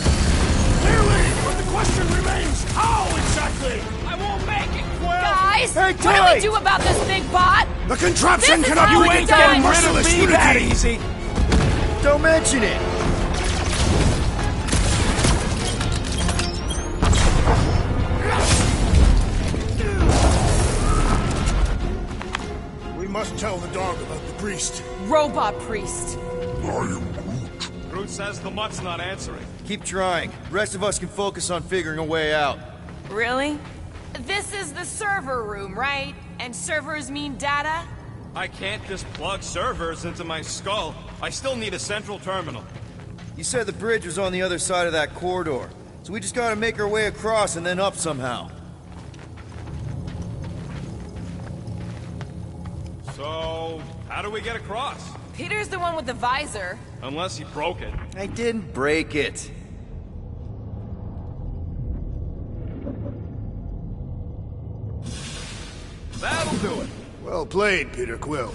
Clearly, but the question remains, how exactly? I won't make it, Quill! Guys, Hey, what do Ty! we do about this big bot? The contraption This is cannot how bring it's it down done. merciless Be that unity! easy. Don't mention it! We must tell the dog about the priest. Robot priest. Groot says the mutt's not answering. Keep trying. The rest of us can focus on figuring a way out. Really? This is the server room, right? And servers mean data? I can't just plug servers into my skull. I still need a central terminal. You said the bridge was on the other side of that corridor, so we just gotta make our way across and then up somehow. So, how do we get across? Peter's the one with the visor. Unless he broke it. I didn't break it. That'll do it. Well played, Peter Quill.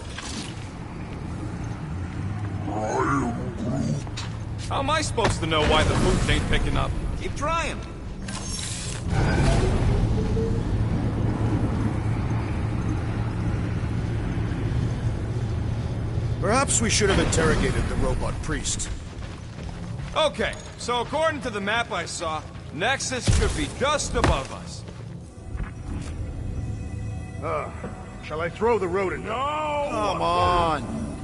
How am I supposed to know why the booth ain't picking up? Keep trying. Perhaps we should have interrogated the robot priest. Okay, so according to the map I saw, Nexus should be just above us. Shall I throw the rodent? No! Come on!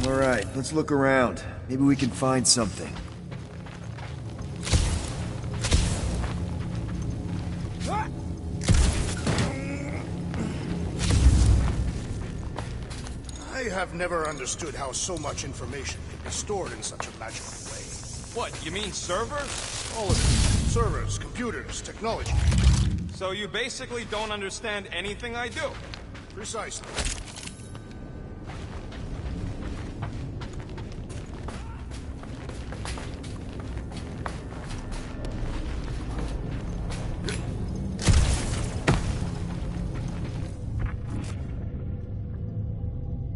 Alright, let's look around. Maybe we can find something. I have never understood how so much information can be stored in such a magical way. What, you mean servers? All of it. Servers, computers, technology. So you basically don't understand anything I do? Precisely.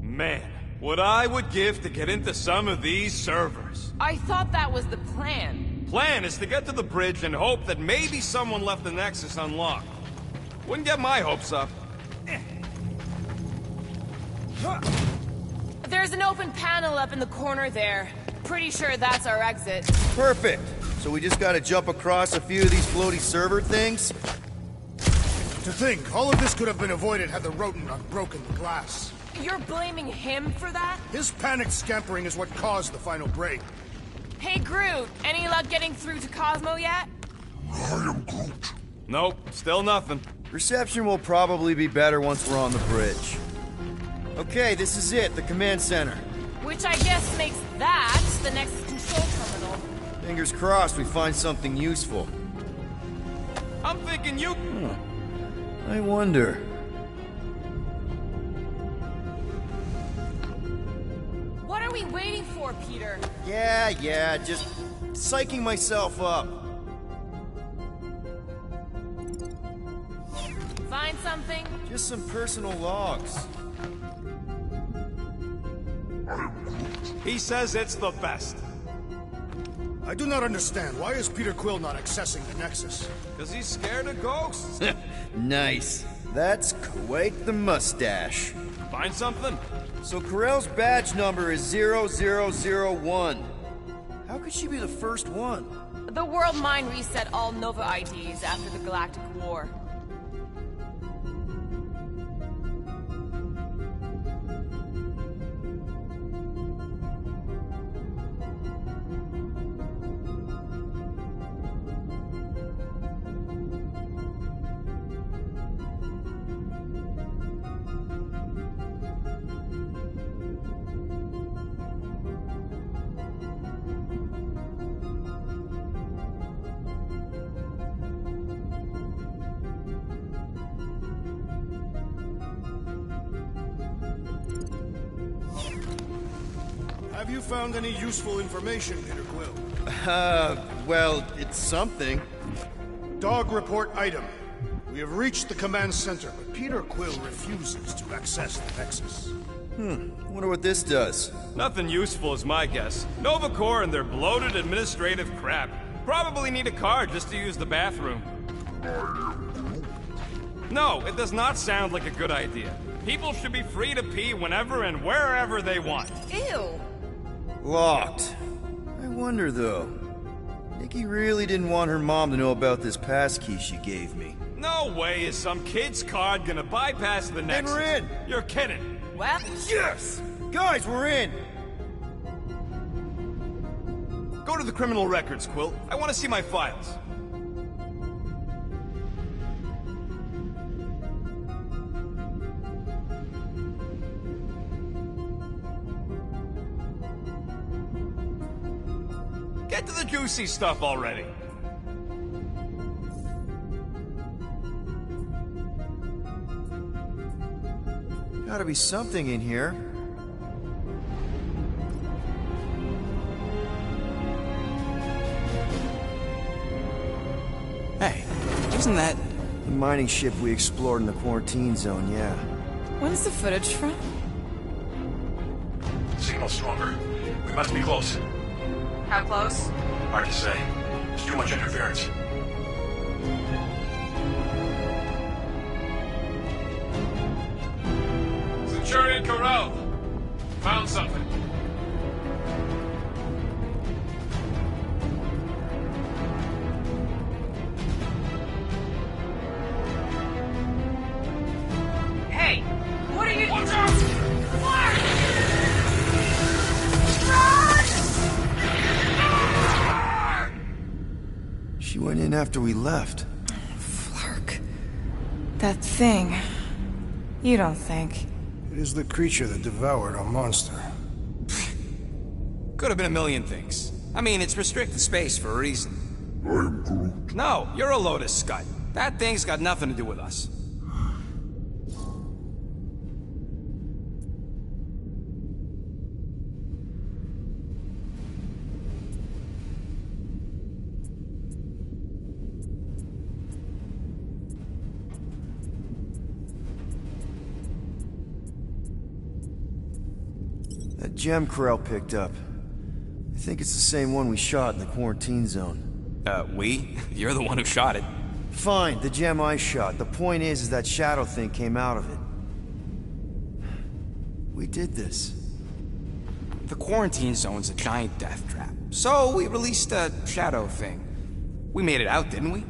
Man, what I would give to get into some of these servers. I thought that was the plan. Plan is to get to the bridge and hope that maybe someone left the Nexus unlocked. Wouldn't get my hopes up. There's an open panel up in the corner there. Pretty sure that's our exit. Perfect! So we just gotta jump across a few of these floaty server things? To think, all of this could have been avoided had the rodent not broken the glass. You're blaming him for that? His panicked scampering is what caused the final break. Hey, Groot, any luck getting through to Cosmo yet? Nope, still nothing. Reception will probably be better once we're on the bridge. Okay, this is it, the command center. Which I guess makes that the next control terminal. Fingers crossed we find something useful. I'm thinking you... I wonder. What are we waiting for, Peter? Yeah, just psyching myself up. Find something? Just some personal logs. He says it's the best. I do not understand. Why is Peter Quill not accessing the Nexus? Because he's scared of ghosts. Nice. That's quite the mustache. Find something? So Corell's badge number is 0001. How could she be the first one? The world mind reset all Nova IDs after the Galactic War. Have you found any useful information, Peter Quill? Well, it's something. Dog report item. We have reached the command center, but Peter Quill refuses to access the Nexus. Wonder what this does. Nothing useful is my guess. Nova Corps and their bloated administrative crap. Probably need a card just to use the bathroom. No, it does not sound like a good idea. People should be free to pee whenever and wherever they want. Ew. Locked. I wonder, though. Nikki really didn't want her mom to know about this passkey she gave me. No way is some kid's card gonna bypass the Nexus. we're in. You're kidding. Well, Yes! Guys, we're in! Go to the criminal records, Quill. I want to see my files. Get to the juicy stuff already. Gotta be something in here. Hey, isn't that... The mining ship we explored in the quarantine zone, yeah. when's the footage from? Signal stronger. We must be close. How close? Hard to say. There's too much interference. Centurion Corral. Found something. Hey! What are you— Watch out! She went in after we left. Flark. That thing. You don't think. It is the creature that devoured our monster. Could have been a million things. I mean, it's restricted space for a reason. I'm Groot. No, you're a Lotus Scud. That thing's got nothing to do with us. That gem Corral picked up. I think it's the same one we shot in the quarantine zone. We? You're the one who shot it. Fine, the gem I shot. The point is that shadow thing came out of it. We did this. The quarantine zone's a giant death trap. So we released a shadow thing. We made it out, didn't we?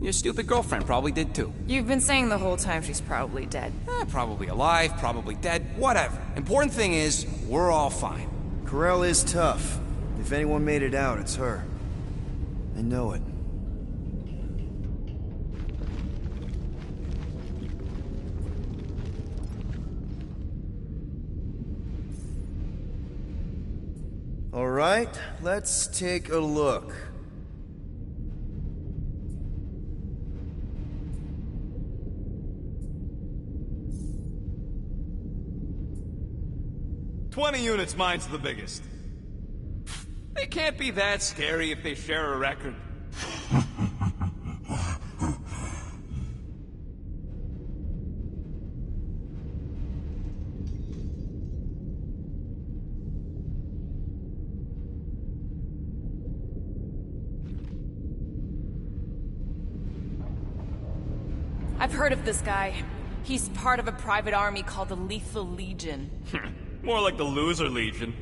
Your stupid girlfriend probably did too. You've been saying the whole time she's probably dead. Probably alive, probably dead, whatever. Important thing is, we're all fine. Corral is tough. If anyone made it out, it's her. I know it. All right, let's take a look. "20 units, mine's the biggest. They can't be that scary if they share a record. I've heard of this guy. He's part of a private army called the Lethal Legion. More like the Loser Legion.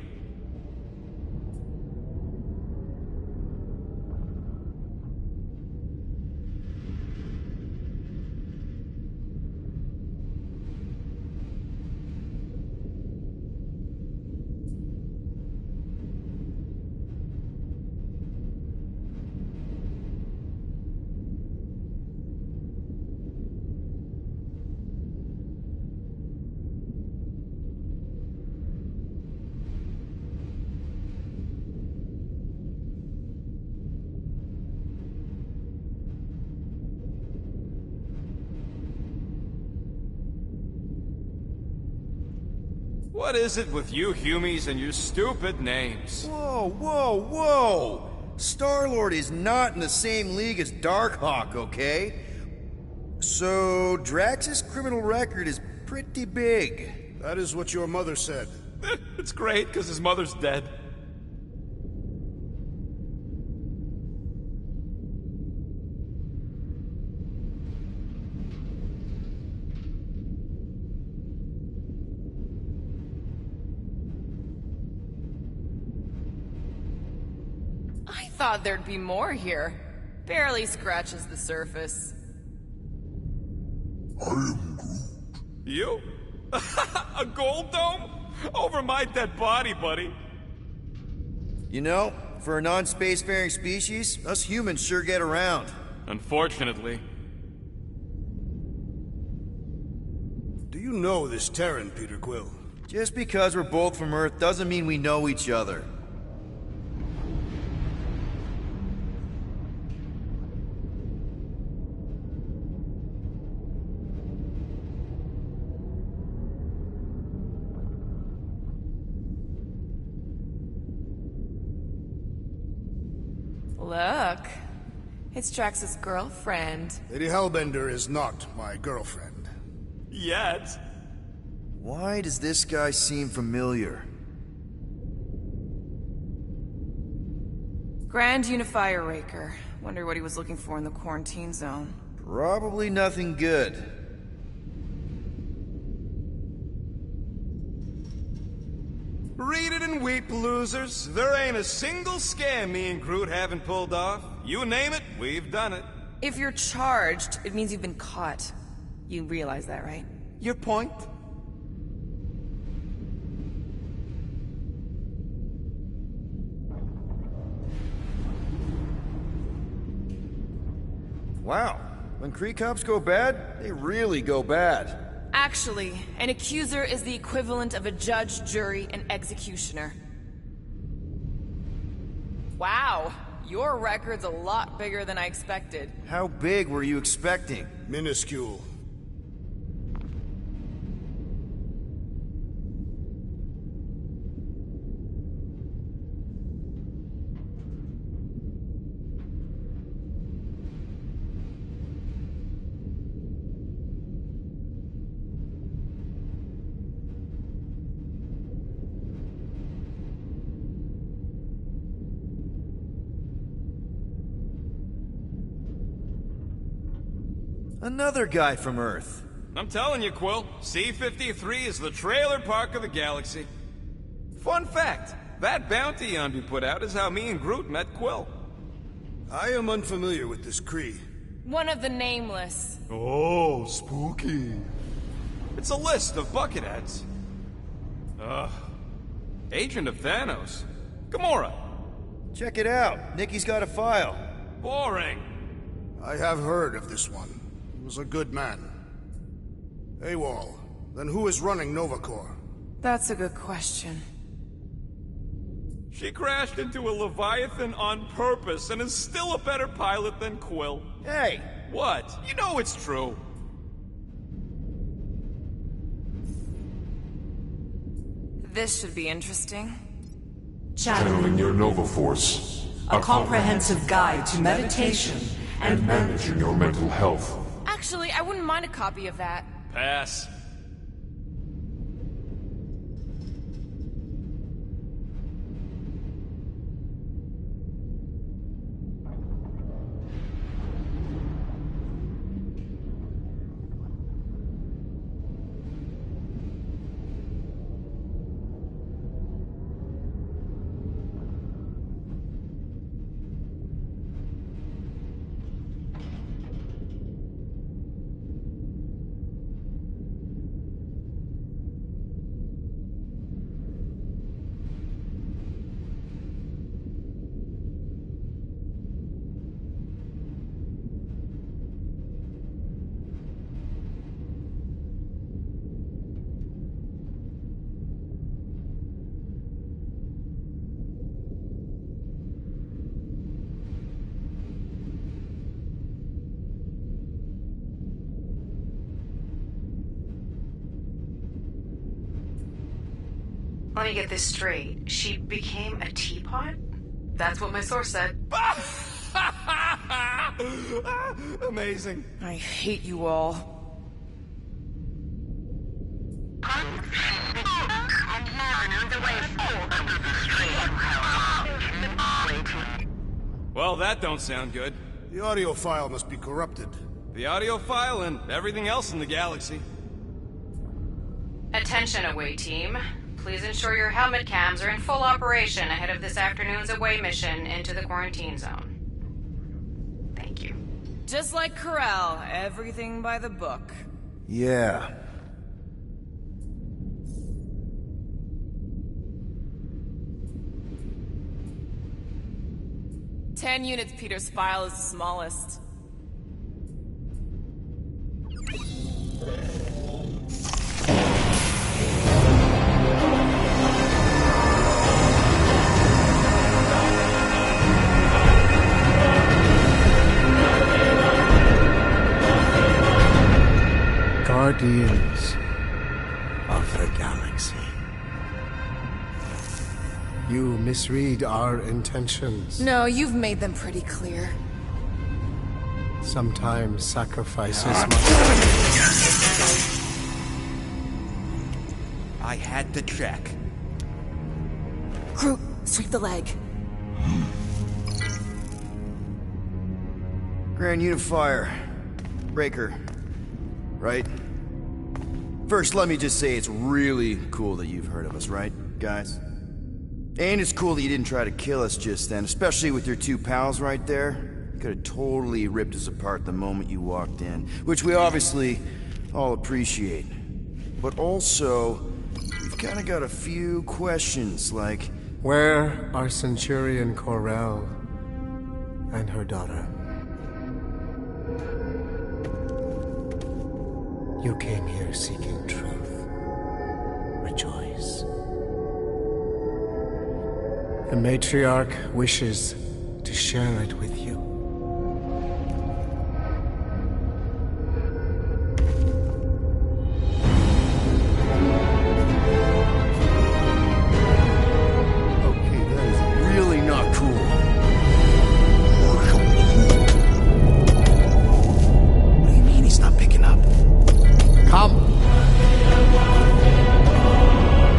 What is it with you Humies and your stupid names? Whoa, whoa, whoa! Star-Lord is not in the same league as Darkhawk, okay? So, Drax's criminal record is pretty big. That is what your mother said. It's great, because his mother's dead. I thought there'd be more here. Barely scratches the surface. You? A gold dome? Over my dead body, buddy. You know, for a non-spacefaring species, us humans sure get around. Unfortunately. Do you know this Terran, Peter Quill? Just because we're both from Earth doesn't mean we know each other. Look, it's Drax's girlfriend. Lady Hellbender is not my girlfriend. Yet. Why does this guy seem familiar? Grand Unifier Raker. Wonder what he was looking for in the quarantine zone. Probably nothing good. Read it and weep, losers. There ain't a single scam me and Groot haven't pulled off. You name it, we've done it. If you're charged, it means you've been caught. You realize that, right? Your point? Wow, when Kree cops go bad, they really go bad. Actually, an accuser is the equivalent of a judge, jury, and executioner. Wow, your record's a lot bigger than I expected. How big were you expecting? Minuscule. Another guy from Earth. I'm telling you, Quill, C-53 is the trailer park of the galaxy. Fun fact, that bounty on you put out is how me and Groot met Quill. I am unfamiliar with this Kree. One of the nameless. Oh, spooky. It's a list of bucketheads. Ugh. Agent of Thanos. Gamora. Check it out. Nikki's got a file. Boring. I have heard of this one. He was a good man. AWOL. Then who is running Novacore? That's a good question. She crashed into a Leviathan on purpose and is still a better pilot than Quill. Hey! What? You know it's true. This should be interesting. Channeling your Nova Force. A comprehensive guide to meditation and managing your mental health. Actually, I wouldn't mind a copy of that. Pass. Let me get this straight. She became a teapot? That's what my source said. Amazing. I hate you all. Well, that don't sound good. The audio file must be corrupted. The audio file and everything else in the galaxy. Attention, away team. Please ensure your helmet cams are in full operation ahead of this afternoon's away mission into the quarantine zone. Thank you. Just like Corral, everything by the book. Yeah. Ten units, Peter's file is the smallest. Guardians of the Galaxy. You misread our intentions. No, you've made them pretty clear. Sometimes sacrifices I had to check. Crew, sweep the leg. Grand Unifier. Breaker. Right? First, let me just say it's really cool that you've heard of us, right, guys? And it's cool that you didn't try to kill us just then, especially with your two pals right there. You could have totally ripped us apart the moment you walked in, which we obviously all appreciate. But also, we've kind of got a few questions, like... Where are Centurion Corell and her daughter? You came here seeking truth. Rejoice. The matriarch wishes to share it with you. Okay, that is really not cool. What do you mean he's not picking up? Come!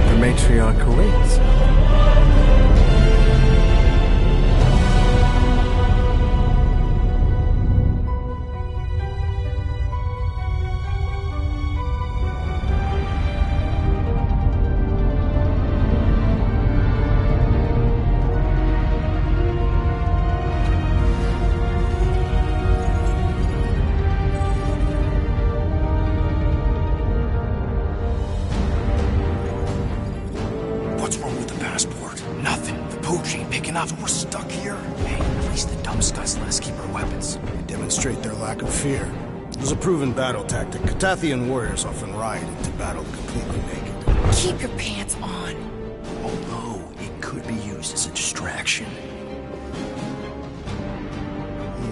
The matriarch awaits. What's wrong with the passport? Nothing. The pooch ain't picking up. We're stuck here. Hey, at least the dumb scuds let us keep our weapons. They demonstrate their lack of fear. It was a proven battle tactic. Catathian warriors often ride into battle completely naked. Keep your pants on. Although, it could be used as a distraction.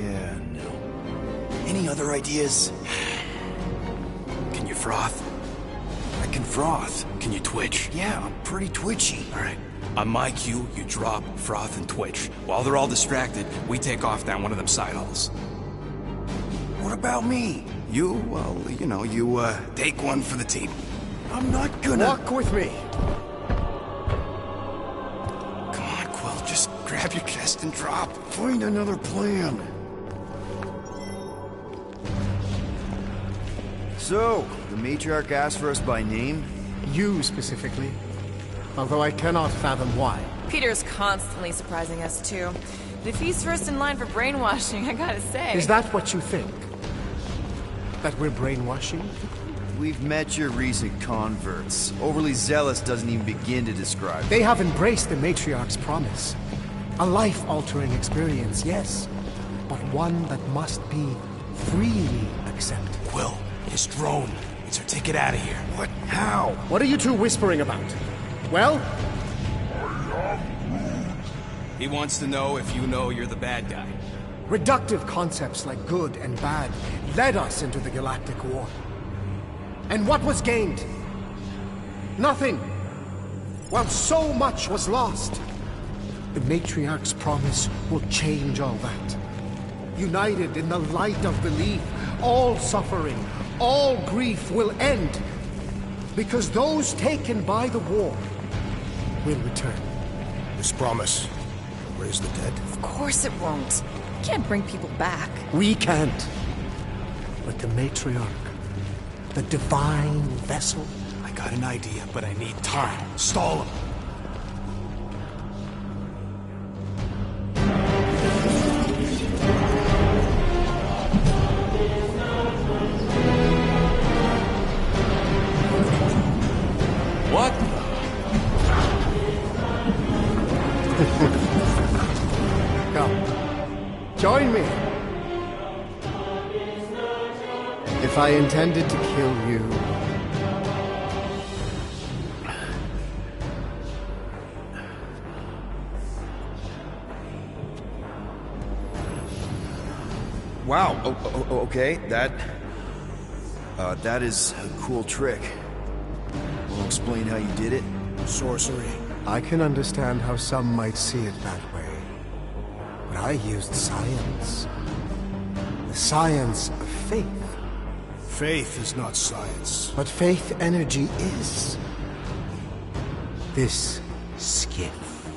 Yeah, no. Any other ideas? Can you froth? I can froth. Can you twitch? Yeah, I'm pretty twitchy. Alright. On my cue, you drop, froth, and twitch. While they're all distracted, we take off down one of them side halls. What about me? You, well, you know, you, take one for the team. I'm not gonna... Walk with me. Come on, Quill, just grab your chest and drop. Find another plan. So, the matriarch asked for us by name? You specifically. Although I cannot fathom why. Peter's constantly surprising us, too. But if he's first in line for brainwashing, I gotta say... Is that what you think? That we're brainwashing? We've met your recent converts. Overly zealous doesn't even begin to describe. They have embraced the matriarch's promise. A life-altering experience, yes. But one that must be freely accepted. Quill, his drone. It's our ticket out of here. What? How? What are you two whispering about? Well? He wants to know if you know you're the bad guy. Reductive concepts like good and bad led us into the Galactic War. And what was gained? Nothing. While so much was lost. The Matriarch's promise will change all that. united in the light of belief, all suffering, all grief will end. Because those taken by the war will return. This promise will raise the dead? Of course it won't. You can't bring people back. We can't. But the matriarch, the divine vessel. I got an idea, but I need time. Stall him. What? Come, join me. If I intended to kill you, Wow, okay, that is a cool trick. Wanna explain how you did it? Sorcery. I can understand how some might see it that way. But I used science. The science of faith. Faith is not science. But faith energy is. This skiff.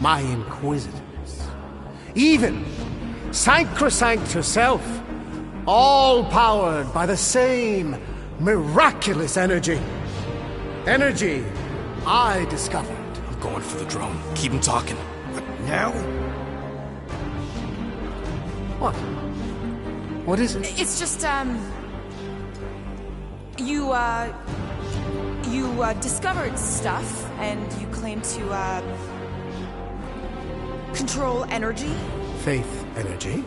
My inquisitors. Even Sacrosanct herself. All powered by the same miraculous energy. Energy I discovered. I'm going for the drone. Keep him talking. Now? What? What is it? It's just, you discovered stuff, and you claim to, control energy? Faith energy?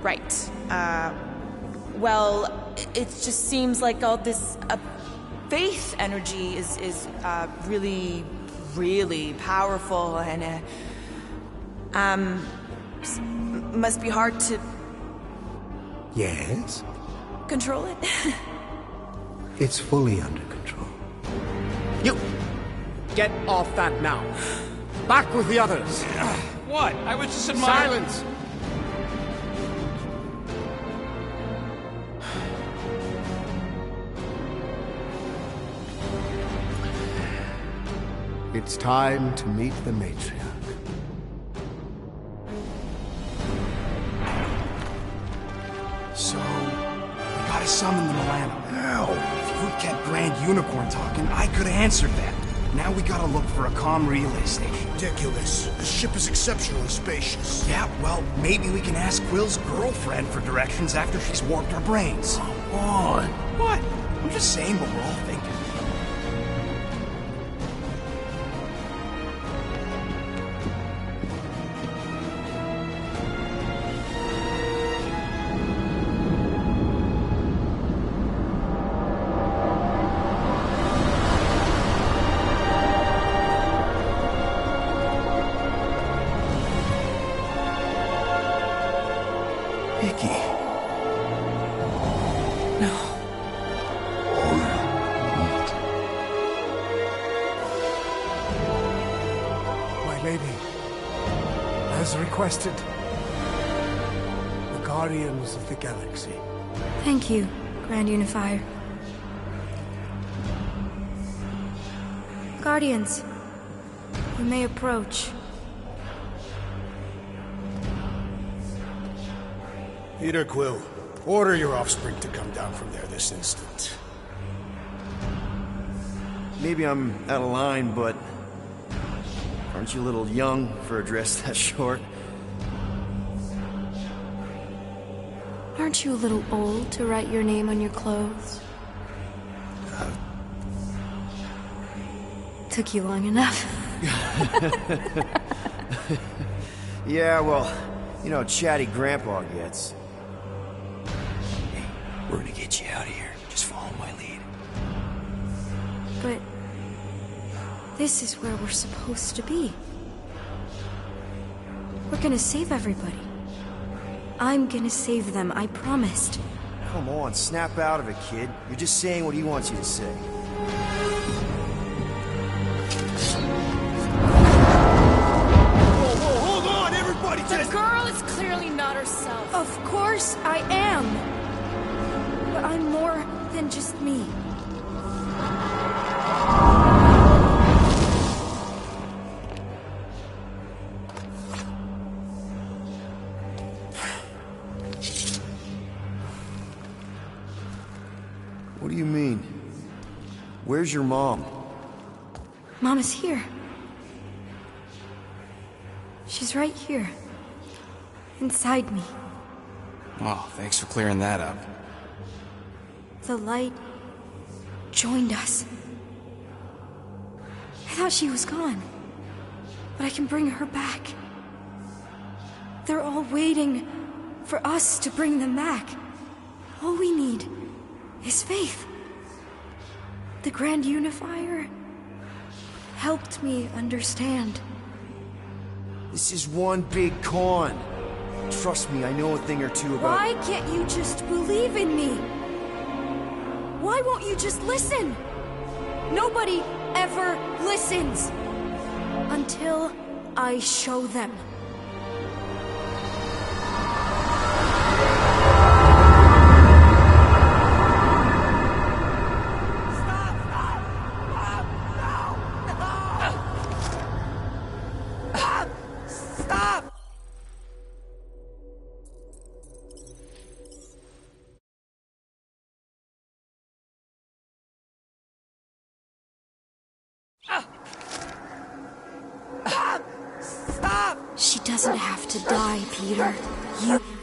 Right. Well, it just seems like all this, faith energy is really, really powerful, and, must be hard to Yes? control it. It's fully under control. You! Get off that now! Back with the others! What? I was just admiring... Silence! It's time to meet the matriarch. So, we gotta summon the Milano. How? If you'd kept Grand Unicorn talking, I could've answered that. Now we gotta look for a comm relay station. Ridiculous. The ship is exceptionally spacious. Yeah, well, maybe we can ask Quill's girlfriend for directions after she's warped our brains. Come on. What? I'm just saying what we're all thinking. Nikki. My lady, as requested, the Guardians of the Galaxy. Thank you, Grand Unifier. Guardians, you may approach. Peter Quill, order your offspring to come down from there this instant. Maybe I'm out of line, but aren't you a little young for a dress that short? Aren't you a little old to write your name on your clothes? Took you long enough. Yeah, well, you know how chatty Grandpa gets. We're gonna get you out of here. Just follow my lead. But this is where we're supposed to be. We're gonna save everybody. I'm gonna save them, I promised. Come on, snap out of it, kid. You're just saying what he wants you to say. Whoa, hold on, everybody! The girl is clearly not herself. Of course I am. But I'm more than just me. What do you mean? Where's your mom? Mama's here. She's right here. Inside me. Oh, thanks for clearing that up. The light joined us. I thought she was gone. But I can bring her back. They're all waiting for us to bring them back. All we need is faith. The Grand Unifier helped me understand. This is one big con. Trust me, I know a thing or two about... Why can't you just believe in me? Why won't you just listen? Nobody ever listens. Until I show them. She doesn't have to die, Peter. You...